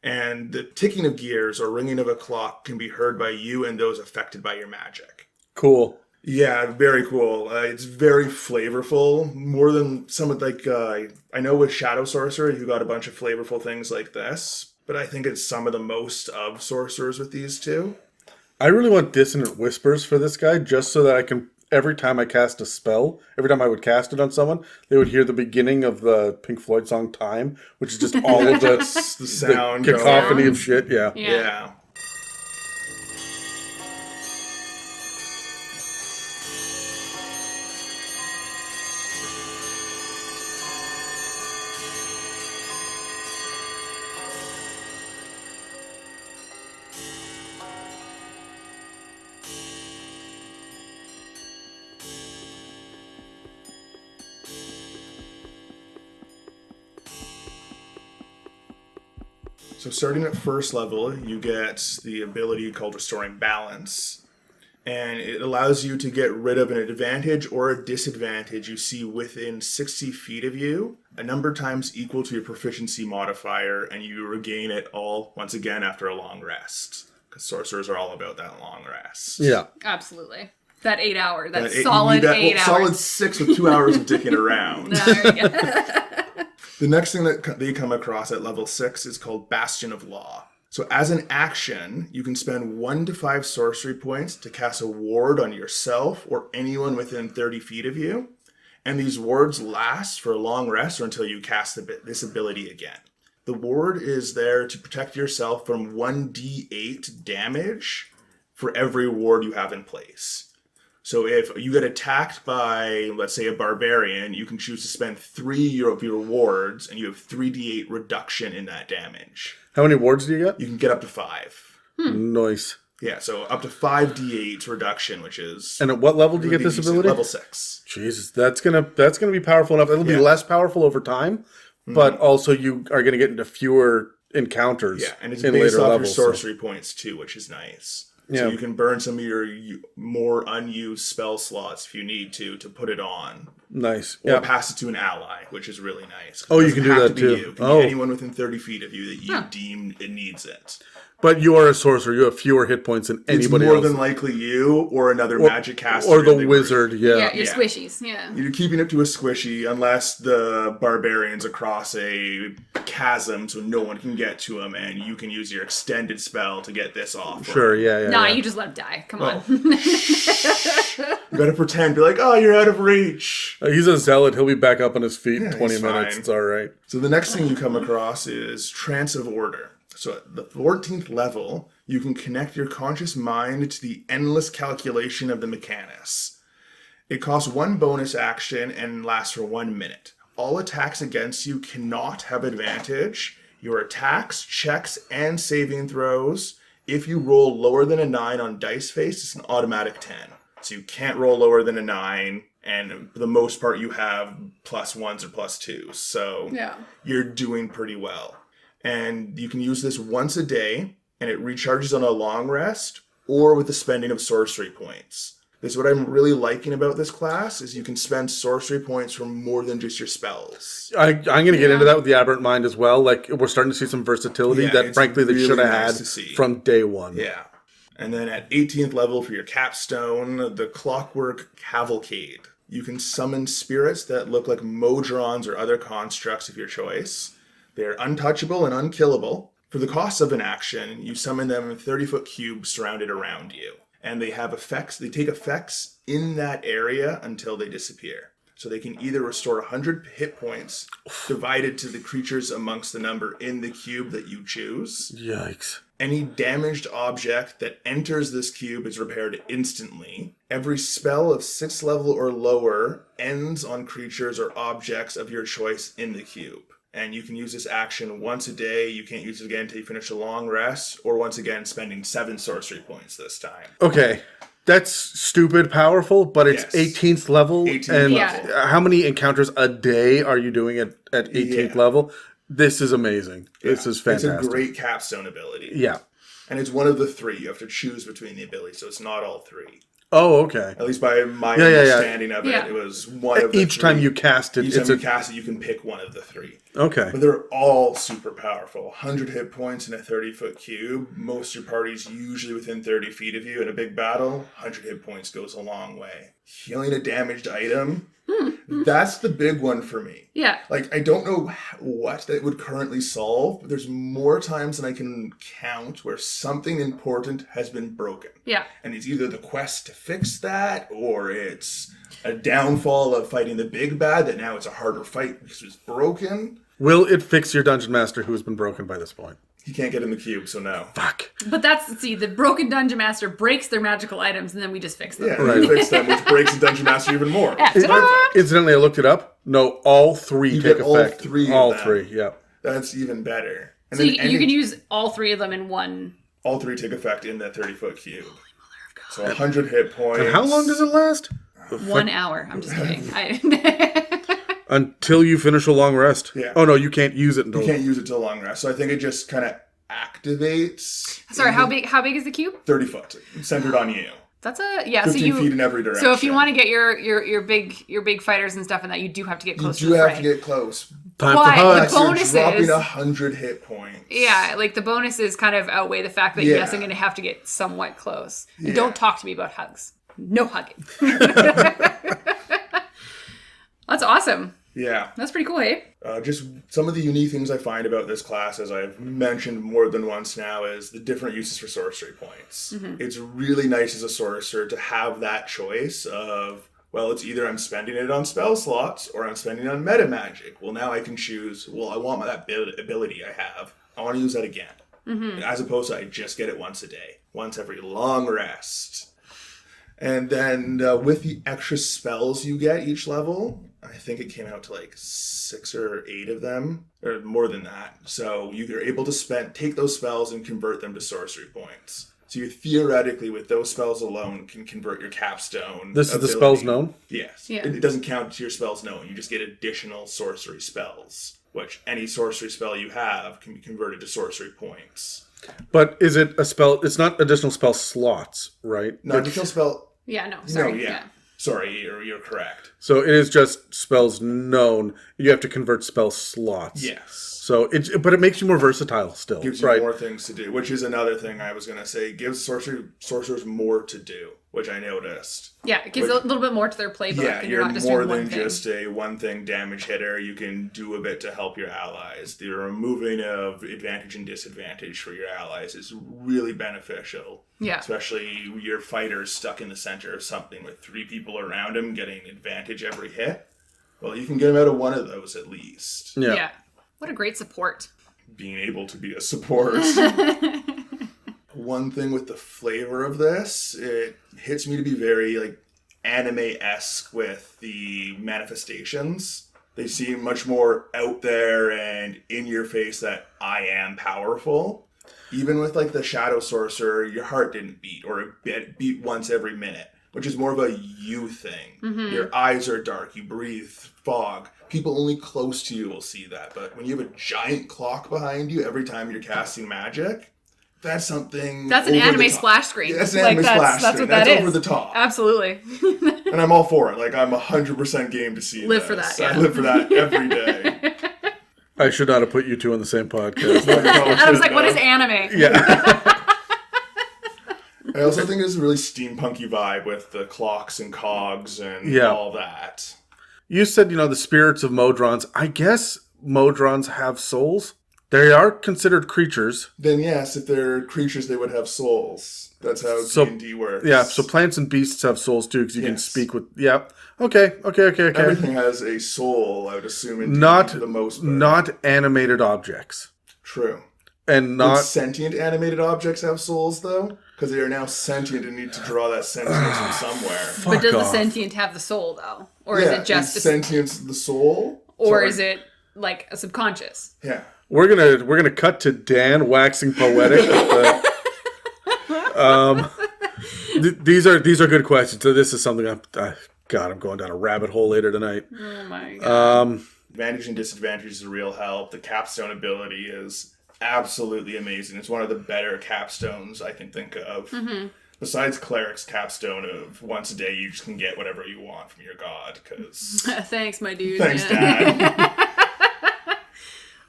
And the ticking of gears or ringing of a clock can be heard by you and those affected by your magic. Cool. Yeah, very cool. It's very flavorful, more than some of I know with Shadow Sorcerer, you got a bunch of flavorful things like this, but I think it's some of the most of Sorcerers with these two. I really want Dissonant Whispers for this guy, just so that I can, every time I cast a spell, every time I would cast it on someone, they would hear the beginning of the Pink Floyd song Time, which is just all of the sound cacophony going. of shit. Yeah. Yeah. So starting at first level, you get the ability called Restoring Balance. And it allows you to get rid of an advantage or a disadvantage you see within 60 feet of you, a number of times equal to your proficiency modifier, and you regain it all once again after a long rest. Because sorcerers are all about that long rest. Yeah. Absolutely. That 8 hour. That You solid need that 8 hours. Solid 6 with 2 hours of dicking around. There we go. The next thing that they come across at level 6 is called Bastion of Law. So as an action, you can spend 1 to 5 sorcery points to cast a ward on yourself or anyone within 30 feet of you. And these wards last for a long rest or until you cast this ability again. The ward is there to protect yourself from 1d8 damage for every ward you have in place. So if you get attacked by, let's say, a barbarian, you can choose to spend 3 of your wards, and you have 3d8 reduction in that damage. How many wards do you get? You can get up to 5. Nice. Yeah, so up to 5d8 reduction, which is... And at what level do you get this decent. ability? Level 6. Jesus, that's gonna be powerful enough. It'll be less powerful over time, but also you are gonna get into fewer encounters. Yeah, and it's in based later off levels, your sorcery points, too, which is nice. Yeah. So you can burn some of your more unused spell slots if you need to put it on. Nice. Or pass it to an ally, which is really nice. Oh, It you can doesn't do have that to be too. You. It can Oh. be anyone within 30 feet of you that you deem it needs it. But you are a sorcerer. You have fewer hit points than anybody It's more else. than likely you or another magic caster. Or the in group. wizard, Yeah, yeah. your squishies. Yeah. You're keeping it to a squishy unless the barbarian's across a chasm so no one can get to him and you can use your extended spell to get this off. Sure, yeah. Nah, yeah. you just let him die. Come on. gotta pretend, be like, oh, you're out of reach. He's a zealot. He'll be back up on his feet in 20 he's minutes. fine. It's all right. So the next thing you come across is Trance of Order. So at the 14th level, you can connect your conscious mind to the endless calculation of the mechanics. It costs 1 bonus action and lasts for 1 minute. All attacks against you cannot have advantage. Your attacks, checks, and saving throws, if you roll lower than a 9 on dice face, it's an automatic 10. So you can't roll lower than a 9, and for the most part you have +1s or +2s. So you're doing pretty well. And you can use this once a day, and it recharges on a long rest or with the spending of sorcery points. This is what I'm really liking about this class, is you can spend sorcery points for more than just your spells. I'm going to get into that with the Aberrant Mind as well. Like, we're starting to see some versatility that, frankly, they really should have nice had to see. from day one. Yeah. And then at 18th level for your capstone, the Clockwork Cavalcade. You can summon spirits that look like Modrons or other constructs of your choice. They're untouchable and unkillable. For the cost of an action, you summon them in 30-foot cubes surrounded around you. And they have effects, they take effects in that area until they disappear. So they can either restore 100 hit points divided to the creatures amongst the number in the cube that you choose. Yikes. Any damaged object that enters this cube is repaired instantly. Every spell of 6th level or lower ends on creatures or objects of your choice in the cube. And you can use this action once a day. You can't use it again until you finish a long rest, or once again spending 7 sorcery points this time. Okay. That's stupid powerful, but it's 18th level. 18th level. How many encounters a day are you doing at 18th level? This is amazing. Yeah. This is fantastic. It's a great capstone ability. Yeah. And it's one of the 3. You have to choose between the abilities, so it's not all 3. Oh, okay. At least by my understanding of it, it was one of the Each 3. time you cast it, Each time you cast it, you can pick one of the 3. Okay. But they're all super powerful. 100 hit points in a 30-foot cube. Most of your party's usually within 30 feet of you. In a big battle, 100 hit points goes a long way. Healing a damaged item, that's the big one for me. Yeah. Like, I don't know what that would currently solve, but there's more times than I can count where something important has been broken. Yeah. And it's either the quest to fix that, or it's a downfall of fighting the big bad that now it's a harder fight because it's broken. Will it fix your Dungeon Master who has been broken by this point? He can't get in the cube, so no. Fuck. But the broken Dungeon Master breaks their magical items, and then we just fix them. Yeah, right. Fix them, which breaks the Dungeon Master even more. Incidentally, I looked it up. No, all 3 you take get effect. All 3, yeah. That's even better. And so then you can use all 3 of them in one. All 3 take effect in that 30-foot cube. So 100 hit points. And how long does it last? 1 hour. I'm just kidding. Until you finish a long rest. Yeah. Oh, no, you can't use it until... You can't use it till a long rest. So I think it just kind of activates. Sorry, how big is the cube? 30 foot, centered on you. That's a 15 feet in every direction. So if you want to get your big fighters and stuff, and that you do have to get close. You do have to get close. Time for hugs. The bonuses, you're dropping 100 hit points. Yeah, like the bonuses kind of outweigh the fact that yes, I'm going to have to get somewhat close. And don't talk to me about hugs. No hugging. That's awesome. Yeah. That's pretty cool, hey? Just some of the unique things I find about this class, as I've mentioned more than once now, is the different uses for sorcery points. Mm-hmm. It's really nice as a sorcerer to have that choice of, well, it's either I'm spending it on spell slots or I'm spending it on meta magic. Well, now I can choose, well, I want that ability I have. I want to use that again. Mm-hmm. As opposed to I just get it once a day. Once every long rest. And then with the extra spells you get each level, I think it came out to like 6 or 8 of them, or more than that. So you're able to take those spells and convert them to sorcery points. So you theoretically, with those spells alone, can convert your capstone. This is the spells known? Yes. Yeah. It doesn't count to your spells known. You just get additional sorcery spells, which any sorcery spell you have can be converted to sorcery points. But is it a spell? It's not additional spell slots, right? No, additional spell... Yeah, no, sorry. No, yeah. Sorry, you're correct. So it is just spells known. You have to convert spell slots. Yes. So but it makes you more versatile still. Gives you right? more things to do, which is another thing I was going to say. Gives sorcerers more to do, which I noticed. Yeah, it gives a little bit more to their playbook. Yeah, and you're not just more doing one than thing. just a one-thing damage hitter. You can do a bit to help your allies. The removing of advantage and disadvantage for your allies is really beneficial. Yeah. Especially your fighter's stuck in the center of something with 3 people around him getting advantage every hit. Well, you can get him out of one of those at least. Yeah. What a great support. Being able to be a support. One thing with the flavor of this, it hits me to be very anime-esque with the manifestations. They seem much more out there and in your face that I am powerful. Even with the Shadow Sorcerer, your heart didn't beat, or it beat once every minute, which is more of a you thing. Mm-hmm. Your eyes are dark, you breathe fog. People only close to you will see that, but when you have a giant clock behind you every time you're casting magic, that's something. That's an anime splash screen. Yeah, that's an anime splash that's screen. What that that's is. over the top. Absolutely. And I'm all for it. I'm 100% game to see Live this. for that, yeah. I live for that every day. I should not have put you two on the same podcast. I was like, what is anime? Yeah. I also think it's a really steampunky vibe with the clocks and cogs and all that. You said, the spirits of Modrons. I guess Modrons have souls. They are considered creatures. Then yes, if they're creatures, they would have souls. That's how D&D works. Yeah, so plants and beasts have souls too, because you can speak with... Yeah. Okay. Everything has a soul, I would assume, in not, D&D for the most part. Not animated objects. True. And not... Would sentient animated objects have souls, though? Because they are now sentient and need to draw that sentience from somewhere. But does the sentient have the soul, though? Or is it just... Is sentience the soul? Or is it, a subconscious? Yeah. We're gonna cut to Dan waxing poetic. These are good questions. So this is something I'm going down a rabbit hole later tonight. Oh my god. Advantage and disadvantage is a real help. The capstone ability is absolutely amazing. It's one of the better capstones I can think of. Mm-hmm. Besides Cleric's capstone of once a day you just can get whatever you want from your god. Cause Thanks, my dude. Thanks, Dad.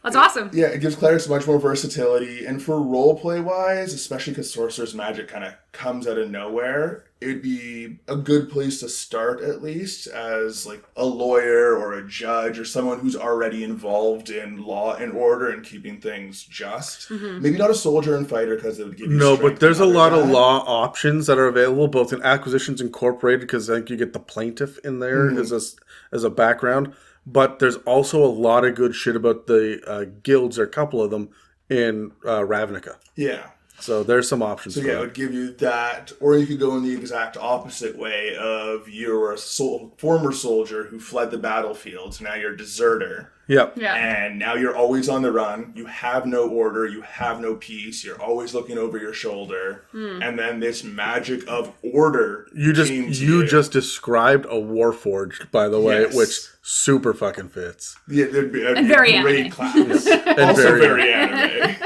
That's awesome. Yeah, it gives clerics much more versatility. And for roleplay wise, especially because Sorcerer's magic kind of comes out of nowhere, it'd be a good place to start, at least, as a lawyer or a judge or someone who's already involved in law and order and keeping things just. Mm-hmm. Maybe not a soldier and fighter, because it would give you but there's a lot of law options that are available, both in Acquisitions Incorporated, because I think you get the plaintiff in there as a background. But there's also a lot of good shit about the guilds, or a couple of them, in Ravnica. Yeah. So there's some options. So for it that. would give you that, or you could go in the exact opposite way of you're a former soldier who fled the battlefield, so now you're a deserter. Yep. Yeah. And now you're always on the run. You have no order. You have no peace. You're always looking over your shoulder. And then this magic of order. You just described a Warforged, by the way, which super fucking fits. Yeah, there'd be a very great anime. class. And Also very anime.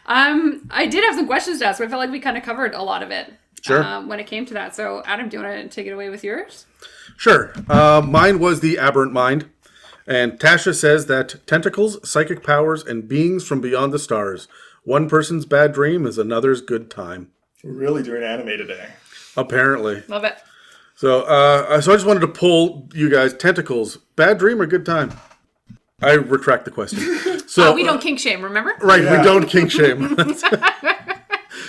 I did have some questions to ask, but I felt like we kind of covered a lot of it. Sure. When it came to that. So, Adam, do you want to take it away with yours? Sure. Mine was the Aberrant Mind. And Tasha says that tentacles, psychic powers, and beings from beyond the stars. One person's bad dream is another's good time. We're really doing anime today. Apparently. Love it. So I just wanted to pull you guys. Tentacles, bad dream or good time? I retract the question. So we don't kink shame, remember? Right, we don't kink shame.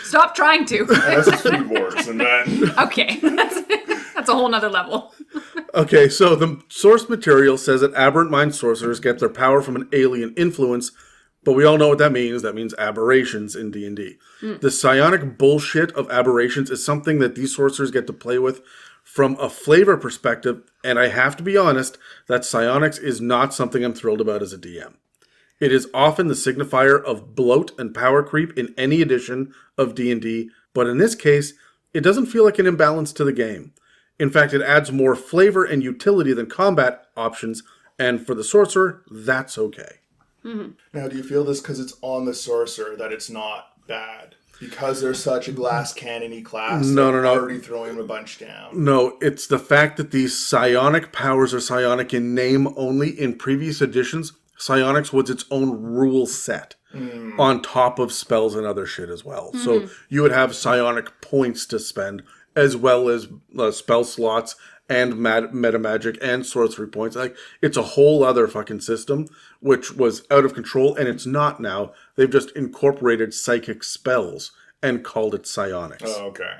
Stop trying to. Unless it's Food Wars, and then... Okay. That's a whole nother level. Okay, so the source material says that Aberrant Mind sorcerers get their power from an alien influence, but we all know what that means. That means aberrations in D&D. The psionic bullshit of aberrations is something that these sorcerers get to play with from a flavor perspective, and I have to be honest, that psionics is not something I'm thrilled about as a DM. It is often the signifier of bloat and power creep in any edition of D&D, but in this case, it doesn't feel like an imbalance to the game. In fact, it adds more flavor and utility than combat options, and for the sorcerer, that's okay. Mm-hmm. Now, do you feel this because it's on the sorcerer that it's not bad? Because they're such a glass cannon-y class? No. Already throwing a bunch down. No, it's the fact that these psionic powers are psionic in name only. In previous editions, psionics was its own rule set on top of spells and other shit as well. So you would have psionic points to spend as well as spell slots and meta magic and sorcery points. Like, it's a whole other fucking system, which was out of control, and it's not now. They've just incorporated psychic spells and called it psionics. Oh, okay.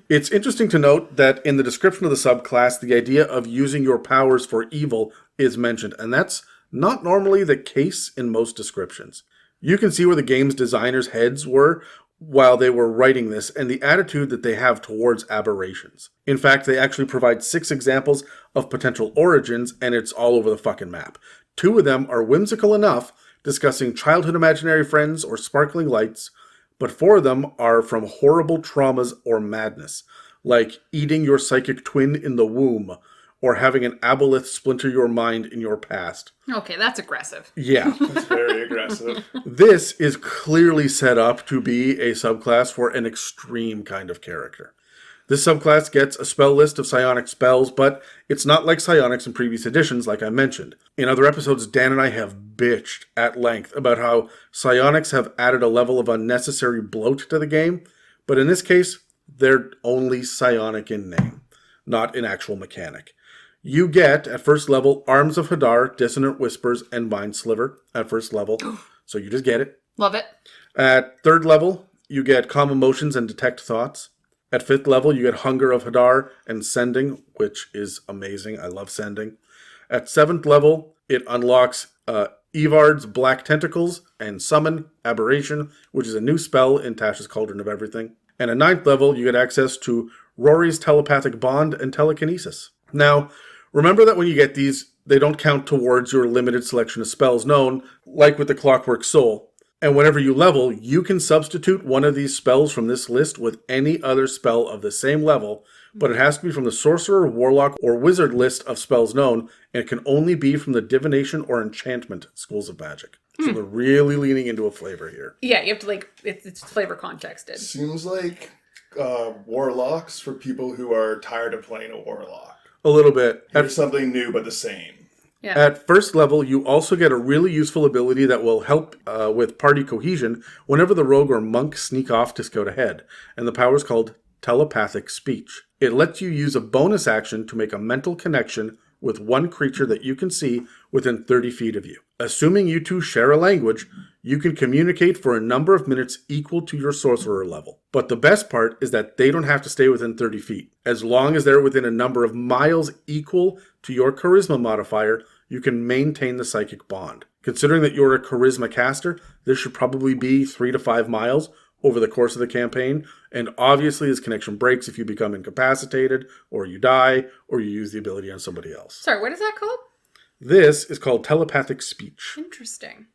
It's interesting to note that in the description of the subclass, the idea of using your powers for evil is mentioned, and that's not normally the case in most descriptions. You can see where the game's designers' heads were while they were writing this, and the attitude that they have towards aberrations. In fact, they actually provide 6 examples of potential origins, and it's all over the fucking map. 2 of them are whimsical enough, discussing childhood imaginary friends or sparkling lights, but 4 of them are from horrible traumas or madness, like eating your psychic twin in the womb, or having an aboleth splinter your mind in your past. Okay, that's aggressive. Yeah. That's very aggressive. This is clearly set up to be a subclass for an extreme kind of character. This subclass gets a spell list of psionic spells, but it's not like psionics in previous editions, like I mentioned. In other episodes, Dan and I have bitched at length about how psionics have added a level of unnecessary bloat to the game, but in this case, they're only psionic in name, not in actual mechanic. You get, at first level, Arms of Hadar, Dissonant Whispers, and Mind Sliver at first level, so you just get it. Love it. At 3rd level, you get Calm Emotions and Detect Thoughts. At 5th level, you get Hunger of Hadar and Sending, which is amazing. I love Sending. At 7th level, it unlocks Evard's Black Tentacles and Summon Aberration, which is a new spell in Tasha's Cauldron of Everything. And at 9th level, you get access to Rory's Telepathic Bond and Telekinesis. Now, remember that when you get these, they don't count towards your limited selection of spells known, like with the Clockwork Soul. And whenever you level, you can substitute one of these spells from this list with any other spell of the same level, but it has to be from the Sorcerer, Warlock, or Wizard list of spells known, and it can only be from the Divination or Enchantment schools of magic. So they're really leaning into a flavor here. Yeah, you have to, like, it's flavor contexted. Seems like warlocks for people who are tired of playing a warlock. A little bit. Here's something new but the same. Yeah. At first level, you also get a really useful ability that will help with party cohesion whenever the rogue or monk sneak off to scout ahead, and the power is called Telepathic Speech. It lets you use a bonus action to make a mental connection with one creature that you can see within 30 feet of you. Assuming you two share a language, you can communicate for a number of minutes equal to your sorcerer level. But the best part is that they don't have to stay within 30 feet. As long as they're within a number of miles equal to your charisma modifier, you can maintain the psychic bond. Considering that you're a charisma caster, this should probably be 3 to 5 miles over the course of the campaign, and obviously this connection breaks if you become incapacitated, or you die, or you use the ability on somebody else. Sorry, what is that called? This is called telepathic speech. Interesting.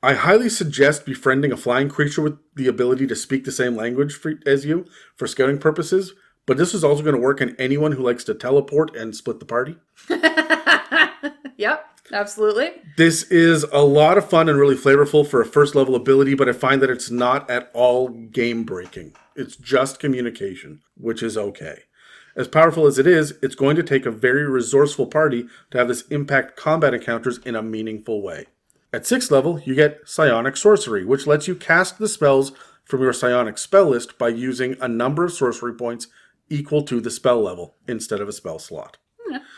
I highly suggest befriending a flying creature with the ability to speak the same language as you for scouting purposes, but this is also going to work on anyone who likes to teleport and split the party. Yep, absolutely. This is a lot of fun and really flavorful for a first level ability, but I find that it's not at all game breaking. It's just communication, which is okay. As powerful as it is, it's going to take a very resourceful party to have this impact combat encounters in a meaningful way. At 6th level, you get Psionic Sorcery, which lets you cast the spells from your Psionic spell list by using a number of sorcery points equal to the spell level instead of a spell slot.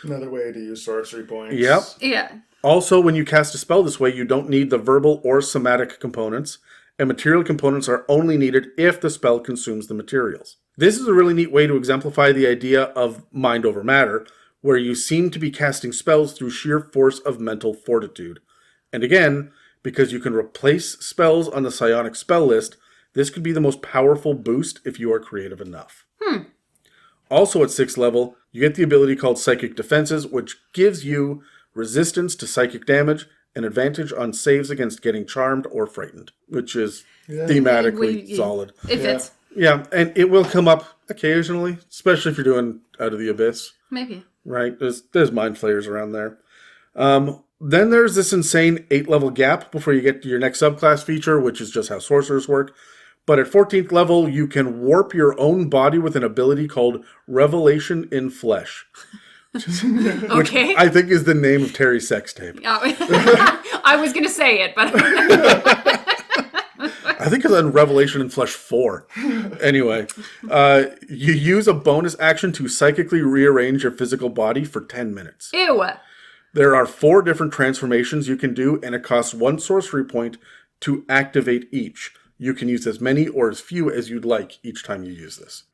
Another way to use sorcery points. Yep. Yeah. Also, when you cast a spell this way, you don't need the verbal or somatic components, and material components are only needed if the spell consumes the materials. This is a really neat way to exemplify the idea of mind over matter, where you seem to be casting spells through sheer force of mental fortitude. And again, because you can replace spells on the psionic spell list, this could be the most powerful boost if you are creative enough. Also at 6th level, you get the ability called Psychic Defenses, which gives you resistance to psychic damage and advantage on saves against getting charmed or frightened, which is thematically solid. It fits. Yeah, and it will come up occasionally, especially if you're doing Out of the Abyss. Maybe. Right? There's mind flayers around there. Then there's this insane 8-level gap before you get to your next subclass feature, which is just how sorcerers work. But at 14th level, you can warp your own body with an ability called Revelation in Flesh. Okay. I think is the name of Terry's sex tape. I was going to say it, but I think it's on Revelation in Flesh 4. Anyway, you use a bonus action to psychically rearrange your physical body for 10 minutes. ew. There are 4 different transformations you can do, and it costs 1 sorcery point to activate each. You can use as many or as few as you'd like each time you use this.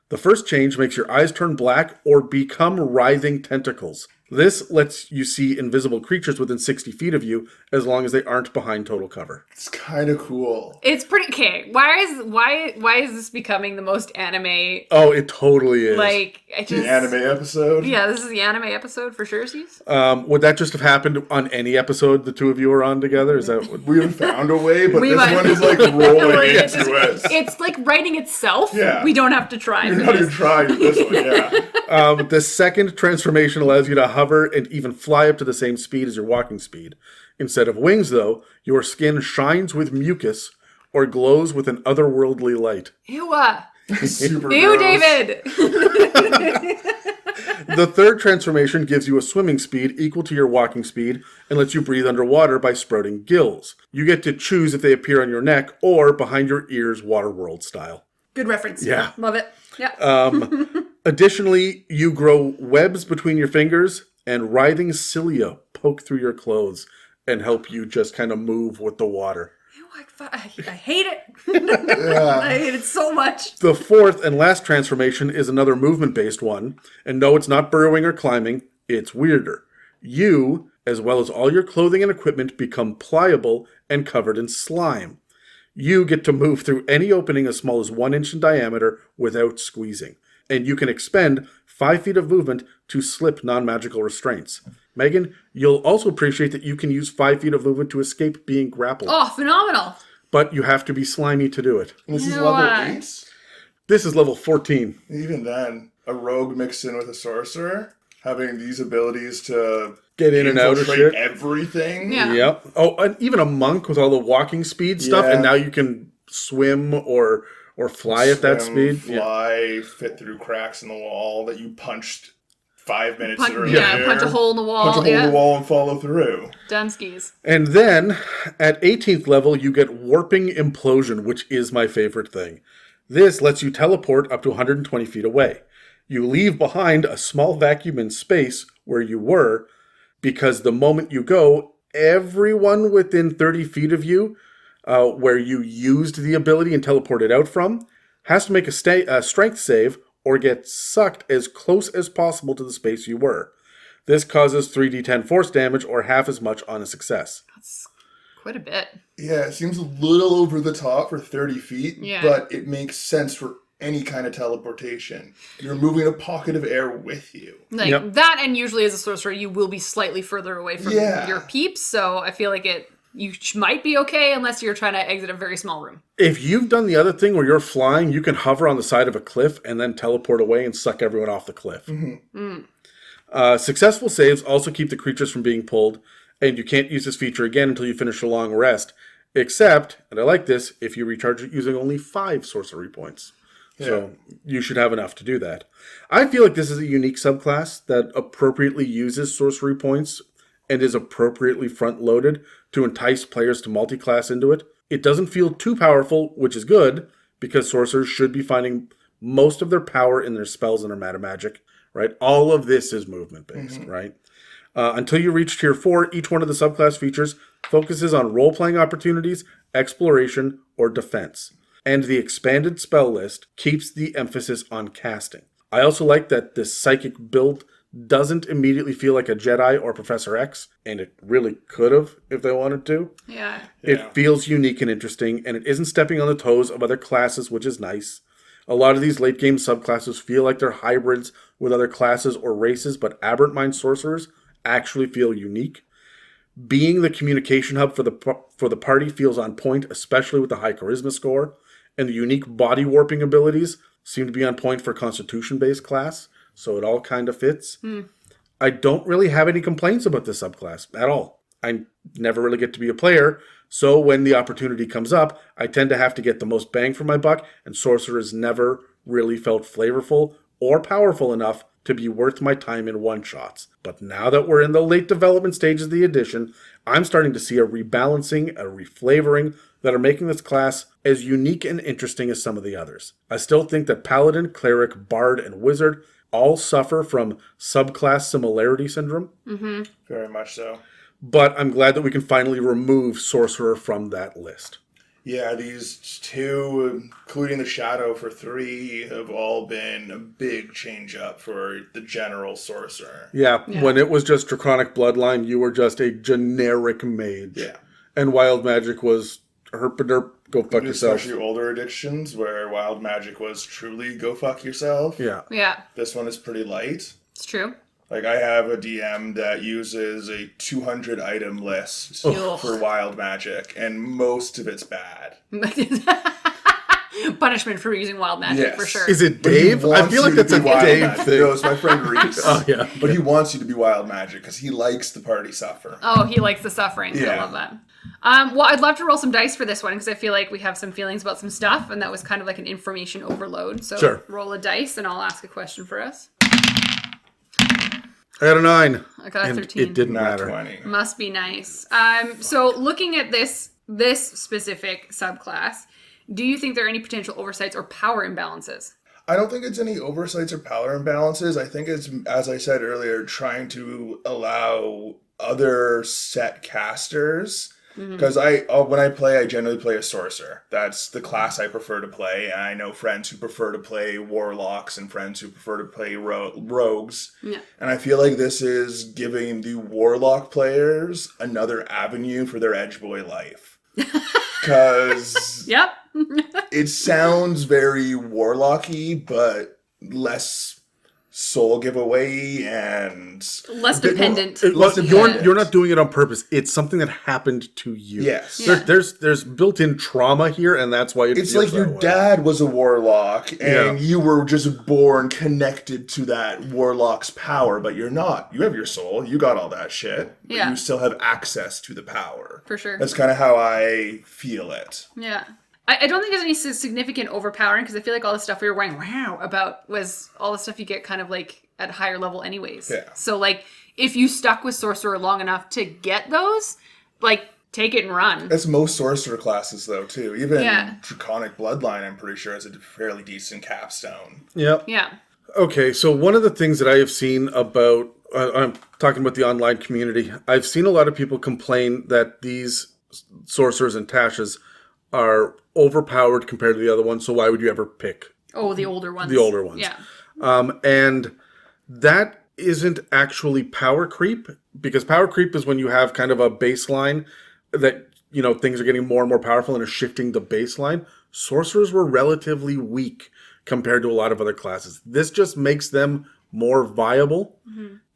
The first change makes your eyes turn black or become writhing tentacles. This lets you see invisible creatures within 60 feet of you as long as they aren't behind total cover. It's kind of cool. It's pretty okay. Why is this becoming the most anime? Oh, it totally is. Like I just The anime episode. Yeah, this is the anime episode for Sorcerers. Would that just have happened on any episode the two of you are on together? Is that what... We have found a way, but We this might- one is like rolling into us. It's like writing itself. Yeah. We don't have to try You're for not even this. trying this one, yeah. The second transformation allows you to hover and even fly up to the same speed as your walking speed. Instead of wings, though, your skin shines with mucus or glows with an otherworldly light. Ew. Super Ew, gross. David. The third transformation gives you a swimming speed equal to your walking speed and lets you breathe underwater by sprouting gills. You get to choose if they appear on your neck or behind your ears, Waterworld style. Good reference. Yeah. Love it. Yeah. Additionally, you grow webs between your fingers and writhing cilia poke through your clothes and help you just kind of move with the water. Ew, I hate it. I hate it so much. The fourth and last transformation is another movement-based one, and no, it's not burrowing or climbing, it's weirder. You, as well as all your clothing and equipment, become pliable and covered in slime. You get to move through any opening as small as 1 inch in diameter without squeezing, and you can expend 5 feet of movement to slip non-magical restraints. Megan, you'll also appreciate that you can use 5 feet of movement to escape being grappled, Oh, phenomenal. but you have to be slimy to do it. And this is You know level what? 8. This is level 14. Even then, a rogue mixed in with a sorcerer, having these abilities to Get in and out of infiltrate shit. everything. Yeah. Yep. Oh, and even a monk with all the walking speed stuff, Yeah. and now you can swim or fly at that Swim, speed. Yeah. Fly, fit through cracks in the wall that you punched 5 minutes Punch, earlier. yeah, punch a hole in the wall. Punch a hole yeah. in the wall and follow through. Dunskies. And then at 18th level, you get Warping Implosion, which is my favorite thing. This lets you teleport up to 120 feet away. You leave behind a small vacuum in space where you were, because the moment you go, everyone within 30 feet of you, where you used the ability and teleported out from, has to make a strength save or get sucked as close as possible to the space you were. This causes 3d10 force damage or half as much on a success. That's quite a bit. Yeah, it seems a little over the top for 30 feet, Yeah. but it makes sense for any kind of teleportation. You're moving a pocket of air with you. Like Yep. that, and usually as a sorcerer, you will be slightly further away from Yeah. your peeps. So I feel like you might be okay unless you're trying to exit a very small room. If you've done the other thing where you're flying, you can hover on the side of a cliff and then teleport away and suck everyone off the cliff. Successful saves also keep the creatures from being pulled, and you can't use this feature again until you finish a long rest, except, and I like this, if you recharge it using only 5 sorcery points. So you should have enough to do that. I feel like this is a unique subclass that appropriately uses sorcery points and is appropriately front-loaded to entice players to multi-class into it. It doesn't feel too powerful, which is good, because sorcerers should be finding most of their power in their spells and their meta magic, right? All of this is movement-based, right? Until you reach Tier 4, each one of the subclass features focuses on role-playing opportunities, exploration, or defense. And the expanded spell list keeps the emphasis on casting. I also like that this psychic build doesn't immediately feel like a Jedi or Professor X, and it really could have if they wanted to. Yeah. It feels unique and interesting, and it isn't stepping on the toes of other classes, which is nice. A lot of these late-game subclasses feel like they're hybrids with other classes or races, but Aberrant Mind Sorcerers actually feel unique. Being the communication hub for the party feels on point, especially with the high charisma score, and the unique body warping abilities seem to be on point for Constitution-based class, so it all kind of fits. I don't really have any complaints about this subclass at all. I never really get to be a player, so when the opportunity comes up, I tend to have to get the most bang for my buck, and Sorcerers never really felt flavorful or powerful enough to be worth my time in one-shots. But now that we're in the late development stages of the edition, I'm starting to see a rebalancing, a reflavoring that are making this class as unique and interesting as some of the others. I still think that Paladin, Cleric, Bard, and Wizard all suffer from subclass similarity syndrome. Very much so. But I'm glad that we can finally remove Sorcerer from that list. Yeah, these two, including the Shadow for 3, have all been a big change up for the general Sorcerer. Yeah, when it was just Draconic Bloodline, you were just a generic mage. Yeah. And Wild Magic was herp-a-derp, go fuck yourself. Especially older editions where Wild Magic was truly go fuck yourself. Yeah. Yeah, This one is pretty light. it's true. Like, I have a DM that uses a 200 item list Ugh. for Wild Magic, and most of it's bad. Punishment for using wild magic, Yes. for sure. Is it But he Dave? I wants feel like you to that's a be Wild Dave Magic. thing. No, it's my friend Reese. Oh, yeah. But he wants you to be Wild Magic because he likes the party suffer. Oh, he likes the suffering. I Yeah. love that. Well, I'd love to roll some dice for this one because I feel like we have some feelings about some stuff, and that was kind of like an information overload. So Sure. roll a dice, and I'll ask a question for us. I got a 9. I got a and 13. it didn't Not matter. 20. Must be nice. So looking at this specific subclass, do you think there are any potential oversights or power imbalances? I don't think it's any oversights or power imbalances. I think it's, as I said earlier, trying to allow other set casters. Because when I play, I generally play a sorcerer. That's the class I prefer to play. And I know friends who prefer to play warlocks and friends who prefer to play rogues. Yeah. And I feel like this is giving the warlock players another avenue for their edge boy life. Because Yep. it sounds very warlocky, but less soul giveaway and Less dependent. Less You're dependent. not doing it on purpose. It's something that happened to you. Yes. Yeah. There's built-in trauma here, and that's why it It's feels like your that way. dad was a warlock and Yeah. you were just born connected to that warlock's power, but you're not. You have your soul. You got all that shit. But Yeah. you still have access to the power. For sure. That's kind of how I feel it. Yeah. I don't think there's any significant overpowering because I feel like all the stuff we were going wow about was all the stuff you get kind of like at higher level anyways. Yeah. So like if you stuck with Sorcerer long enough to get those, like take it and run. That's most sorcerer classes though too. Even Yeah. Draconic Bloodline, I'm pretty sure, is a fairly decent capstone. Yep. Yeah. Okay, so one of the things that I have seen about, I'm talking about the online community, I've seen a lot of people complain that these sorcerers and Tashas are overpowered compared to the other ones, so why would you ever pick Oh, the older ones. the older ones? Yeah. And that isn't actually power creep, because power creep is when you have kind of a baseline that, you know, things are getting more and more powerful and are shifting the baseline. Sorcerers were relatively weak compared to a lot of other classes. This just makes them more viable,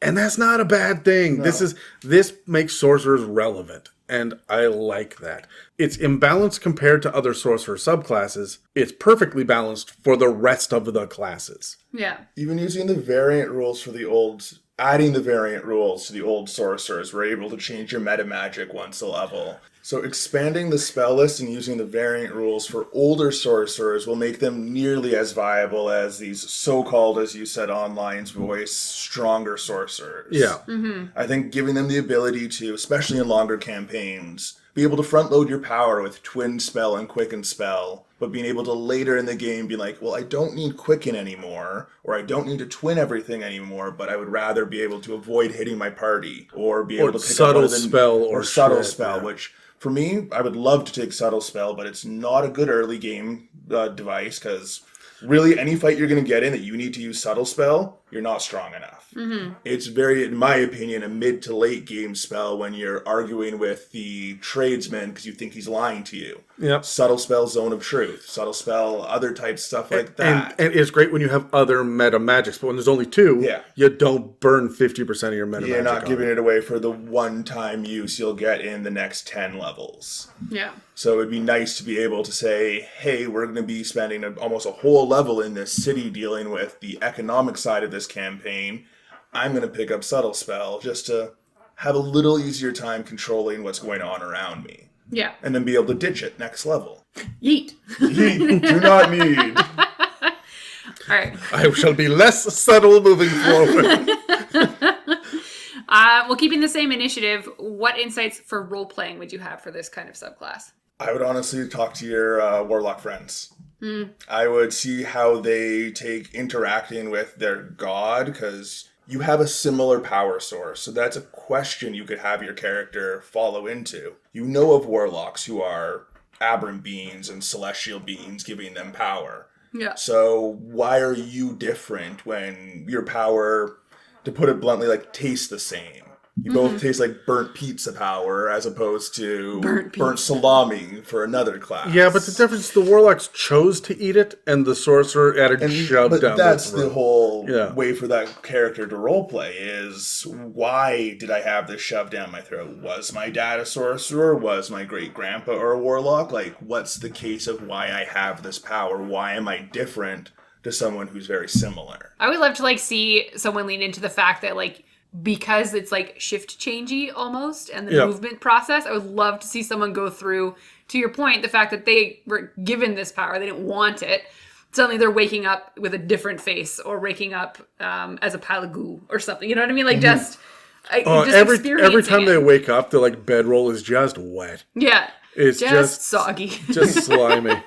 and that's not a bad thing. This makes sorcerers relevant, and I like that. It's imbalanced compared to other sorcerer subclasses. It's perfectly balanced for the rest of the classes. Yeah. Even using the variant rules for the old, adding the variant rules to the old sorcerers, we're able to change your meta magic once a level. So expanding the spell list and using the variant rules for older sorcerers will make them nearly as viable as these so-called, as you said, online's voice, stronger sorcerers. Yeah. I think giving them the ability to, especially in longer campaigns, be able to front load your power with Twin Spell and Quicken Spell, but being able to later in the game be like, well, I don't need Quicken anymore, or I don't need to twin everything anymore, but I would rather be able to avoid hitting my party, or be able to pick up subtle one of the, spell or subtle shred, spell, yeah. which for me, I would love to take Subtle Spell, but it's not a good early game device, because really any fight you're going to get in that you need to use Subtle Spell, you're not strong enough. It's very, in my opinion, a mid to late game spell when you're arguing with the tradesman because you think he's lying to you. Yep. Subtle Spell, Zone of Truth. Subtle Spell, other type stuff like that. And it's great when you have other meta magics, but when there's only two, Yeah. you don't burn 50% of your meta You're magic. not on giving it. it away for the one-time use you'll get in the next 10 levels. Yeah. So it'd be nice to be able to say, hey, we're going to be spending almost a whole level in this city dealing with the economic side of this campaign. I'm going to pick up Subtle Spell just to have a little easier time controlling what's going on around me. Yeah. And then be able to ditch it next level. Yeet. You do not need. All right. I shall be less subtle moving forward. Well, keeping the same initiative, what insights for role-playing would you have for this kind of subclass? I would honestly talk to your warlock friends. I would see how they take interacting with their god, because you have a similar power source. So that's a question you could have your character follow into. You know of warlocks who are aberrant beings and celestial beings giving them power. Yeah. So why are you different when your power, to put it bluntly, like tastes the same? You both taste like burnt pizza power as opposed to burnt salami for another class. Yeah, but the difference, the warlocks chose to eat it, and the sorcerer added shoved down that's their throat. the whole Yeah. way for that character to roleplay is, why did I have this shoved down my throat? Was my dad a sorcerer? Was my great-grandpa or a warlock? Like, what's the case of why I have this power? Why am I different to someone who's very similar? I would love to like see someone lean into the fact that like, because it's like shift changey almost and the movement process, I would love to see someone go through, to your point, the fact that they were given this power, they didn't want it. Suddenly they're waking up with a different face or waking up as a pile of goo or something. You know what I mean? Like just Every time experiencing they it. wake up, their like bedroll is just wet. Yeah. It's just soggy. just slimy.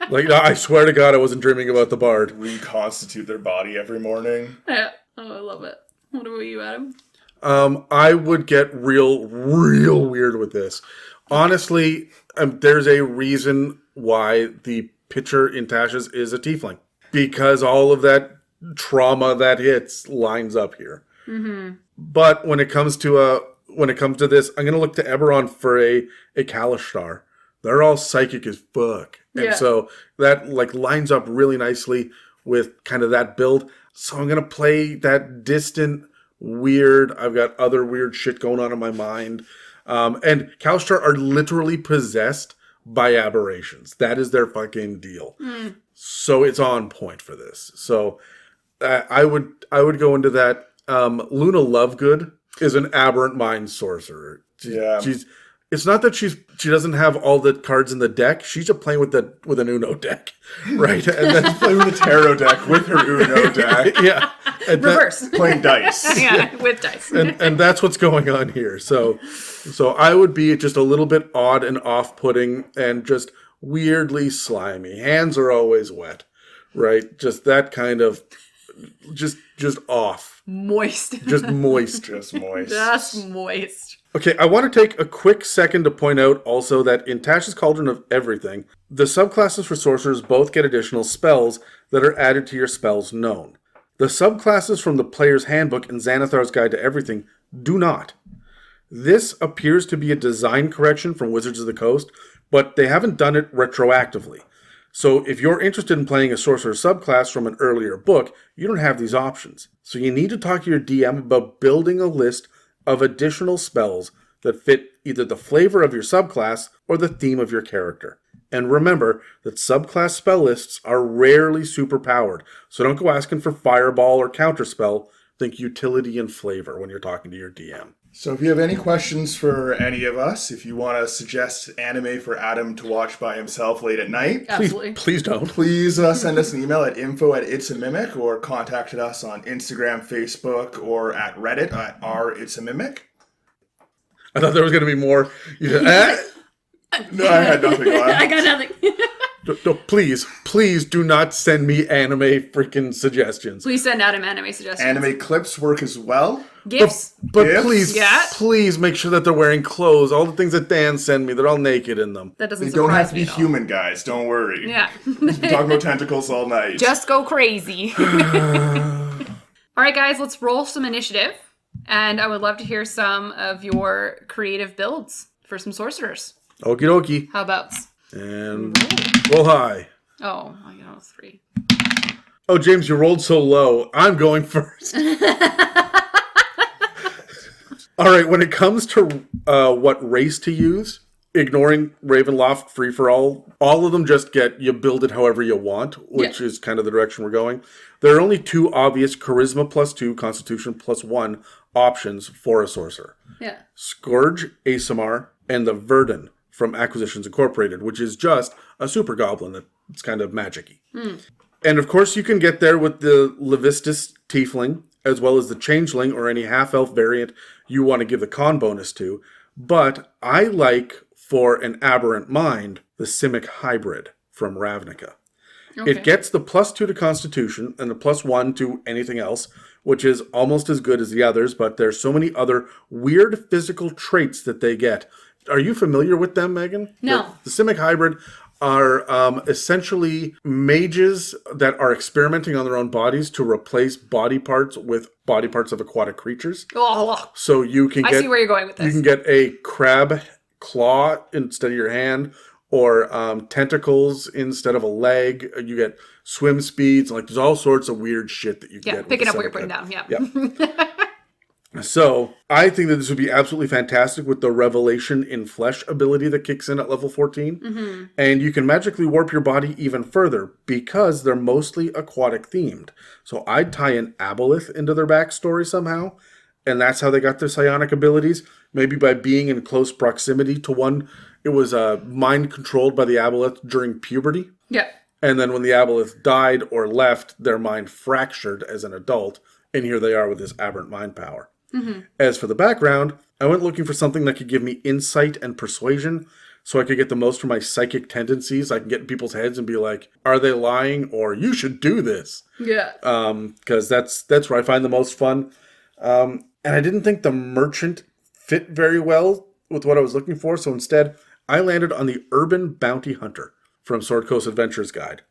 Like, I swear to God, I wasn't dreaming about the bard. Reconstitute their body every morning. Yeah. Oh, I love it. What about you, Adam? I would get real weird with this. Honestly, there's a reason why the pitcher in Tasha's is a tiefling. Because all of that trauma that hits lines up here. Mm-hmm. But when it comes to this, I'm going to look to Eberron for a Kalistar. They're all psychic as fuck. And so that like lines up really nicely with kind of that build. So I'm going to play that distant, weird, I've got other weird shit going on in my mind. And Kalistar are literally possessed by aberrations. That is their fucking deal. So it's on point for this. So I would go into that. Luna Lovegood is an Aberrant Mind sorcerer. It's not that she doesn't have all the cards in the deck. She's just playing with an Uno deck, right? And then Playing with a tarot deck with her Uno deck. yeah, and Reverse. Playing dice. Yeah, with dice. and that's what's going on here. So I would be just a little bit odd and off-putting and just weirdly slimy. Hands are always wet, right? Just that kind of just off. Moist. Just moist. Just moist. Just moist. Okay, I want to take a quick second to point out also that in Tasha's Cauldron of Everything, the subclasses for sorcerers both get additional spells that are added to your spells known. The subclasses from the Player's Handbook and Xanathar's Guide to Everything do not. This appears to be a design correction from Wizards of the Coast, but they haven't done it retroactively. So if you're interested in playing a sorcerer subclass from an earlier book, you don't have these options. So you need to talk to your DM about building a list of additional spells that fit either the flavor of your subclass or the theme of your character. And remember that subclass spell lists are rarely superpowered, so don't go asking for fireball or counterspell. Think utility and flavor when you're talking to your DM. So if you have any questions for any of us, if you want to suggest anime for Adam to watch by himself late at night, Absolutely. Please don't. please send us an email at info@itsamimic or contact us on Instagram, Facebook, or at Reddit at r/itsamimic. I thought there was going to be more. You said, No, I had nothing on. I got nothing. No, please do not send me anime freaking suggestions. Please send Adam anime suggestions. Anime clips work as well. Gifts. But Gifts? please, Yeah. please make sure that they're wearing clothes. All the things that Dan sent me, they're all naked in them. That doesn't They don't have surprise to me be at all. human, guys. Don't worry. Yeah. We're talking about tentacles all night. Just go crazy. All right, guys, let's roll some initiative. And I would love to hear some of your creative builds for some sorcerers. Okie dokie. How about? And roll high. Oh, I got 3. Oh, James, you rolled so low. I'm going first. All right, when it comes to what race to use, ignoring Ravenloft free for all of them just get you build it however you want, which is kind of the direction we're going. There are only 2 obvious charisma +2, constitution +1 options for a sorcerer. Yeah. Scourge, Asimar, and the Verdun from Acquisitions Incorporated, which is just a super goblin that's kind of magic-y. And of course, you can get there with the Levistus Tiefling, as well as the Changeling or any half-elf variant you want to give the con bonus to. But I like, for an Aberrant Mind, the Simic Hybrid from Ravnica. Okay. It gets the +2 to Constitution and the +1 to anything else, which is almost as good as the others, but there's so many other weird physical traits that they get. Are you familiar with them, Megan? No. The Simic Hybrid are essentially mages that are experimenting on their own bodies to replace body parts with body parts of aquatic creatures. Oh, So you can I get, see where you're going with this. you can get a crab claw instead of your hand, or tentacles instead of a leg. You get swim speeds. Like, there's all sorts of weird shit that you can Yeah, get. picking with up the what you're Simic putting Hybrid. down. Yeah. So I think that this would be absolutely fantastic with the Revelation in Flesh ability that kicks in at level 14. Mm-hmm. And you can magically warp your body even further because they're mostly aquatic themed. So I'd tie an aboleth into their backstory somehow. And that's how they got their psionic abilities. Maybe by being in close proximity to one. It was mind controlled by the aboleth during puberty. Yeah. And then when the aboleth died or left, their mind fractured as an adult. And here they are with this aberrant mind power. Mm-hmm. As for the background, I went looking for something that could give me insight and persuasion so I could get the most from my psychic tendencies. I can get in people's heads and be like, are they lying? Or you should do this. Yeah. Because that's where I find the most fun. And I didn't think the merchant fit very well with what I was looking for. So instead, I landed on the Urban Bounty Hunter from Sword Coast Adventures Guide.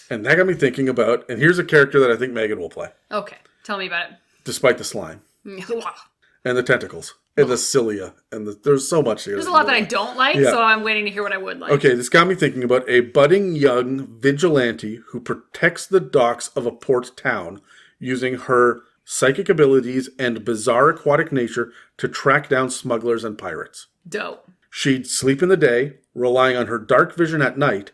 And that got me thinking about, and here's a character that I think Megan will play, Okay. Tell me about it. despite the slime. And the tentacles. And the cilia. And there's so much here. There's a lot that I don't like, Yeah. so I'm waiting to hear what I would like. Okay, this got me thinking about a budding young vigilante who protects the docks of a port town using her psychic abilities and bizarre aquatic nature to track down smugglers and pirates. Dope. She'd sleep in the day, relying on her dark vision at night,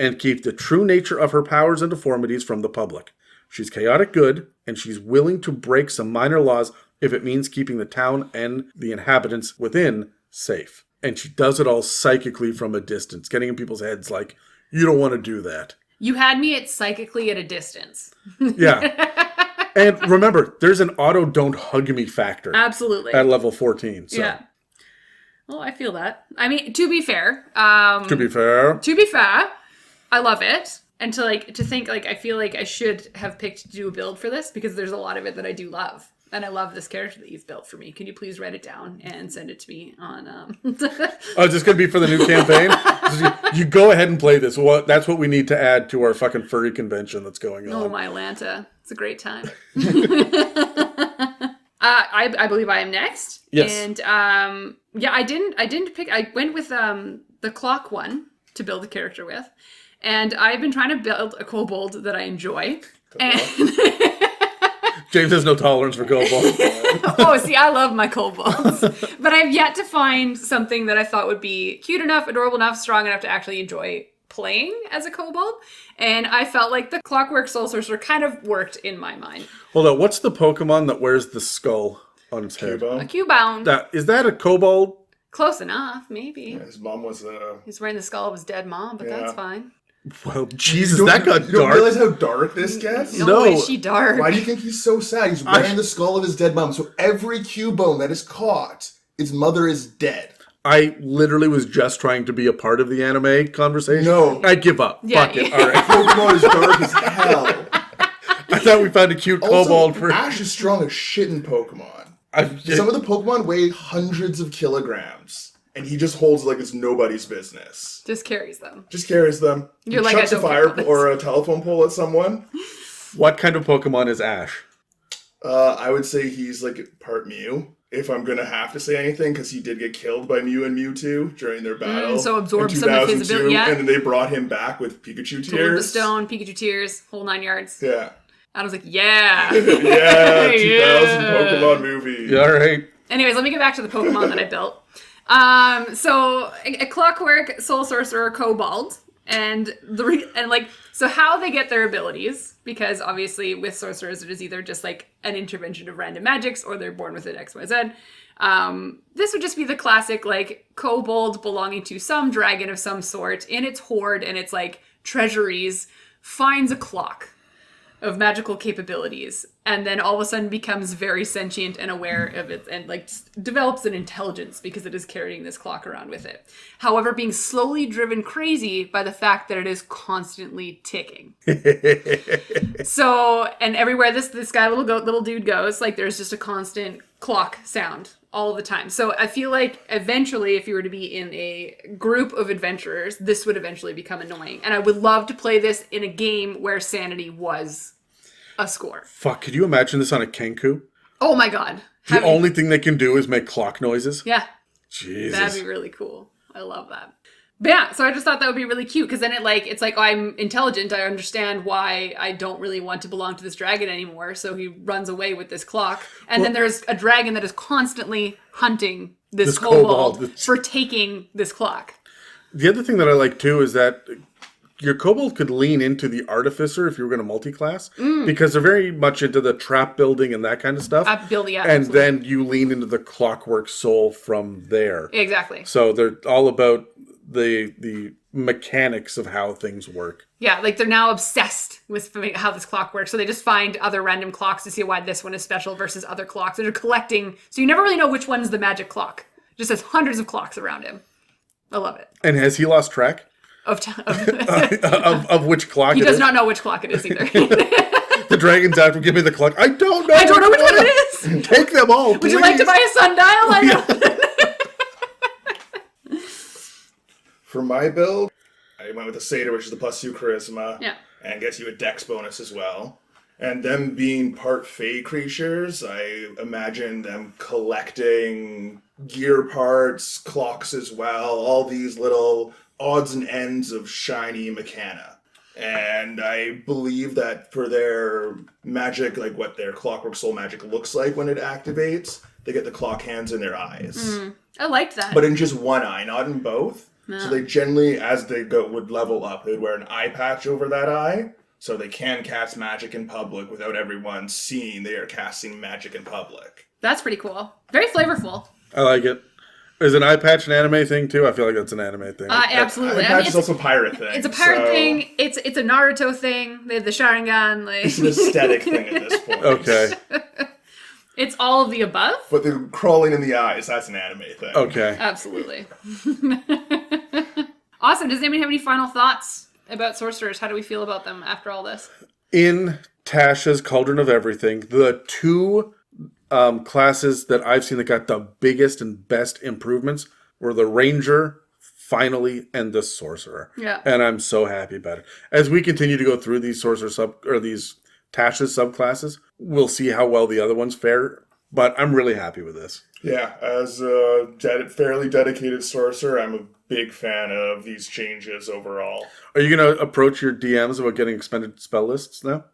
and keep the true nature of her powers and deformities from the public. She's chaotic good, and she's willing to break some minor laws if it means keeping the town and the inhabitants within safe. And she does it all psychically from a distance, getting in people's heads like, you don't want to do that. You had me at psychically at a distance. Yeah. And remember, there's an auto don't hug me factor Absolutely. at level 14. So. Yeah. Well, I feel that. I mean, to be fair, To be fair. I love it. And to think, I feel like I should have picked to do a build for this because there's a lot of it that I do love. And I love this character that you've built for me. Can you please write it down and send it to me on... Oh, is this going to be for the new campaign? You go ahead and play this. Well, that's what we need to add to our fucking furry convention that's going on. Oh, my Lanta. It's a great time. I believe I am next. Yes. And I didn't pick... I went with the clock one to build a character with. And I've been trying to build a kobold that I enjoy. And... James has no tolerance for kobolds. Oh, see, I love my kobolds. But I've yet to find something that I thought would be cute enough, adorable enough, strong enough to actually enjoy playing as a kobold. And I felt like the Clockwork Soul Sorcerer kind of worked in my mind. Hold on, what's the Pokemon that wears the skull on its head? Cubo. A Cubone. Is that a kobold? Close enough, maybe. Yeah, his mom was He's wearing the skull of his dead mom, but that's fine. Well, Jesus, that got You don't dark. realize how dark this gets? No. Is she dark? Why do you think he's so sad? He's wearing the skull of his dead mom. So every Cubone that is caught, its mother is dead. I literally was just trying to be a part of the anime conversation. No. I give up. Yeah, Fuck it. yeah. All right. Pokemon is dark as hell. I thought we found a cute kobold Also, for... Ash is strong as shit in Pokemon. Some of the Pokemon weigh hundreds of kilograms. And he just holds like it's nobody's business. Just carries them. Just carries them. You're He like, chucks I a don't fire care about or a telephone pole at someone. What kind of Pokemon is Ash? I would say he's like part Mew. If I'm gonna have to say anything, because he did get killed by Mew and Mewtwo during their battle. so absorb in some of his 2002, ability, yeah. And then they brought him back with Pikachu Sword the tears. Stone, Pikachu Tears, whole 9 yards. Yeah. I was like, yeah. Yeah, 2000 Yeah. Pokemon movie. Yeah, all right. Anyways, let me get back to the Pokemon that I built. So a Clockwork Soul Sorcerer Kobold, and so how they get their abilities, because obviously with sorcerers it is either just like an intervention of random magics or they're born with it XYZ. This would just be the classic like kobold belonging to some dragon of some sort in its hoard and its like treasuries, finds a clock of magical capabilities, and then all of a sudden becomes very sentient and aware of it, and like develops an intelligence because it is carrying this clock around with it. However, being slowly driven crazy by the fact that it is constantly ticking. So, and everywhere this guy, little dude goes, like there's just a constant clock sound all the time. So I feel like eventually, if you were to be in a group of adventurers, this would eventually become annoying. And I would love to play this in a game where sanity was a score. Fuck, could you imagine this on a Kenku? Oh my god. The only thing they can do is make clock noises? Yeah. Jesus. That'd be really cool. I love that. But yeah, so I just thought that would be really cute, because then it's like, I'm intelligent, I understand why I don't really want to belong to this dragon anymore, so he runs away with this clock. And then there's a dragon that is constantly hunting this kobold for taking this clock. The other thing that I like too is that your kobold could lean into the artificer if you were going to multi-class, because they're very much into the trap building and that kind of stuff. And absolutely. then you lean into the Clockwork Soul from there. Exactly. So they're all about the mechanics of how things work. Yeah, like they're now obsessed with how this clock works. So they just find other random clocks to see why this one is special versus other clocks. They're collecting. So you never really know which one's the magic clock. Just has hundreds of clocks around him. I love it. And has he lost track Of which clock he it does is? not know which clock it is either. The dragon's after, give me the clock. I don't know. I don't know which one it is. Take them all, please. Would you like to buy a sundial? I know. For my build, I went with a Satyr, which is the +2 charisma. Yeah. And gets you a dex bonus as well. And them being part Fey creatures, I imagine them collecting gear parts, clocks as well, all these little odds and ends of shiny mechana. And I believe that for their magic, like what their Clockwork Soul magic looks like when it activates, they get the clock hands in their eyes. I liked that. But in just one eye, not in both. No. So they generally, as they would level up, they'd wear an eye patch over that eye, so they can cast magic in public without everyone seeing they are casting magic in public. That's pretty cool. Very flavorful. I like it. Is an eye patch an anime thing too? I feel like that's an anime thing. Absolutely. Eye patch is also a pirate thing. It's a pirate thing. It's a Naruto thing. They have the Sharingan. Like. It's an aesthetic thing at this point. Okay. It's all of the above. But the crawling in the eyes, that's an anime thing. Okay. Absolutely. Awesome. Does anybody have any final thoughts about Sorcerers? How do we feel about them after all this? In Tasha's Cauldron of Everything, the two classes that I've seen that got the biggest and best improvements were the Ranger, finally, and the Sorcerer. Yeah. And I'm so happy about it. As we continue to go through these these Tasha's subclasses, we'll see how well the other ones fare. But I'm really happy with this. Yeah, as a fairly dedicated sorcerer, I'm a big fan of these changes overall. Are you going to approach your DMs about getting expended spell lists now?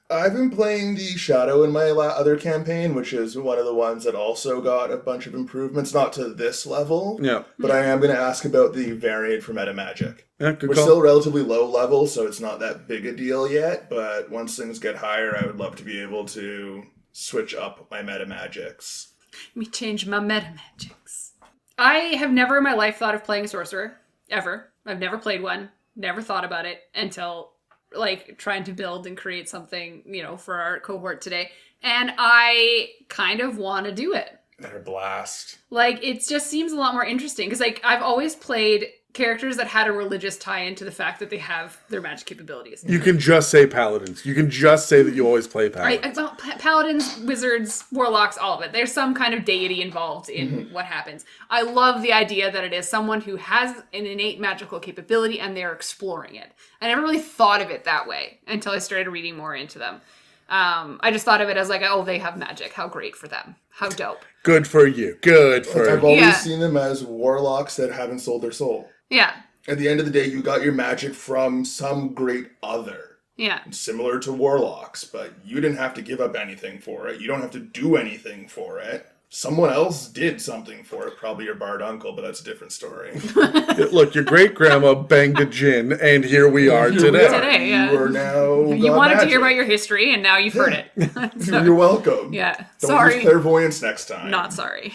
I've been playing the Shadow in my other campaign, which is one of the ones that also got a bunch of improvements, not to this level. Yeah. But I am going to ask about the variant for meta magic. Yeah, good We're call. still relatively low level, so it's not that big a deal yet. But once things get higher, I would love to be able to switch up my meta magics. Let me change my meta magics. I have never in my life thought of playing a sorcerer. Ever. I've never played one. Never thought about it until like trying to build and create something, for our cohort today. And I kind of want to do it. They're a blast. Like, it just seems a lot more interesting. Because, like, I've always played characters that had a religious tie-in to the fact that they have their magic capabilities. You can just say paladins. You can just say that you always play paladins. Right? Well, paladins, wizards, warlocks, all of it. There's some kind of deity involved in what happens. I love the idea that it is someone who has an innate magical capability and they're exploring it. I never really thought of it that way until I started reading more into them. I just thought of it as like, oh, they have magic. How great for them. How dope. Good for you. Good for I've you. always seen them as warlocks that haven't sold their soul. Yeah. At the end of the day, you got your magic from some great other. Yeah. Similar to warlocks, but you didn't have to give up anything for it. You don't have to do anything for it. Someone else did something for it. Probably your bard uncle, but that's a different story. Look, your great-grandma banged a gin, and here we are today. Today, yeah. You are now You wanted to hear about your history, and now you've heard it. So, You're welcome. yeah. Don't Sorry. use clairvoyance next time. Not sorry.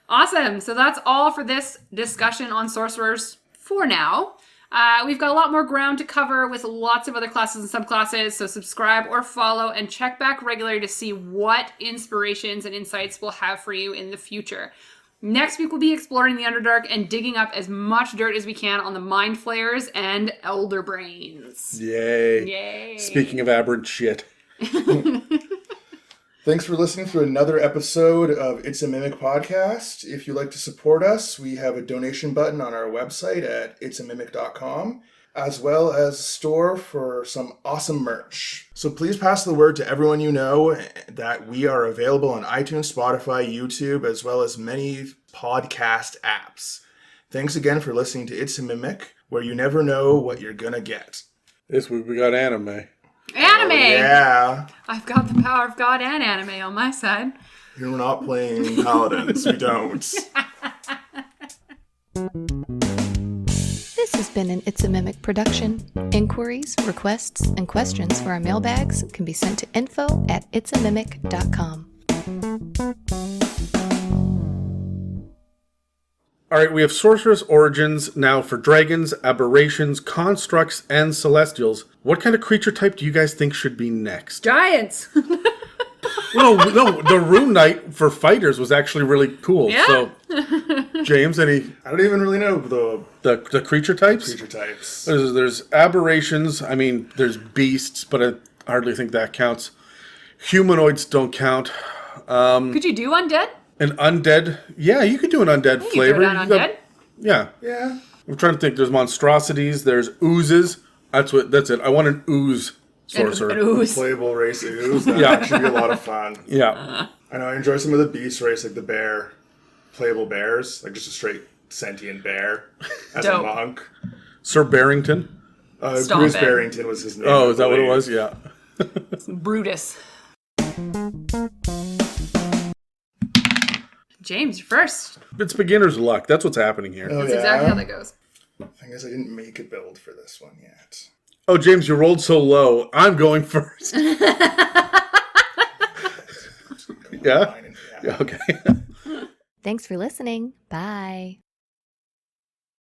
Awesome. So that's all for this discussion on sorcerers for now. We've got a lot more ground to cover with lots of other classes and subclasses, so subscribe or follow and check back regularly to see what inspirations and insights we'll have for you in the future. Next week, we'll be exploring the Underdark and digging up as much dirt as we can on the Mind Flayers and Elder Brains. Yay. Yay. Speaking of aberrant shit. Thanks for listening to another episode of It's a Mimic podcast. If you'd like to support us, we have a donation button on our website at itsamimic.com, as well as a store for some awesome merch. So please pass the word to everyone you know that we are available on iTunes, Spotify, YouTube, as well as many podcast apps. Thanks again for listening to It's a Mimic, where you never know what you're gonna get. This week we got anime. Anime! Oh, yeah. I've got the power of God and anime on my side. You're not playing Paladins. We don't. This has been an It's a Mimic production. Inquiries, requests, and questions for our mailbags can be sent to info@itsamimic.com. All right, we have Sorcerer's Origins now for dragons, aberrations, constructs, and celestials. What kind of creature type do you guys think should be next? Giants! No, the Rune Knight for fighters was actually really cool. Yeah. So, James, any I don't even really know the the creature types? creature types. There's aberrations. I mean, there's beasts, but I hardly think that counts. Humanoids don't count. Could you do undead? An undead, yeah, you could do an undead You flavor. throw down You got- undead. yeah, Yeah. I'm trying to think. There's monstrosities. There's oozes. That's it. I want an ooze sorcerer. An ooze. Playable race ooze. That Yeah. actually be a lot of fun. Yeah, I know I enjoy some of the beast race, like the bear, playable bears, like just a straight sentient bear as Dope. a monk. Sir Barrington. Stomp Bruce it. Barrington was his name. Oh, I is that what it believe. was? Yeah. Brutus. James, you're first. It's beginner's luck. That's what's happening here. Oh, That's yeah? exactly how that goes. Thing is, I didn't make a build for this one yet. Oh, James, you rolled so low. I'm going first. Yeah? Fine, Yeah, okay. Thanks for listening. Bye.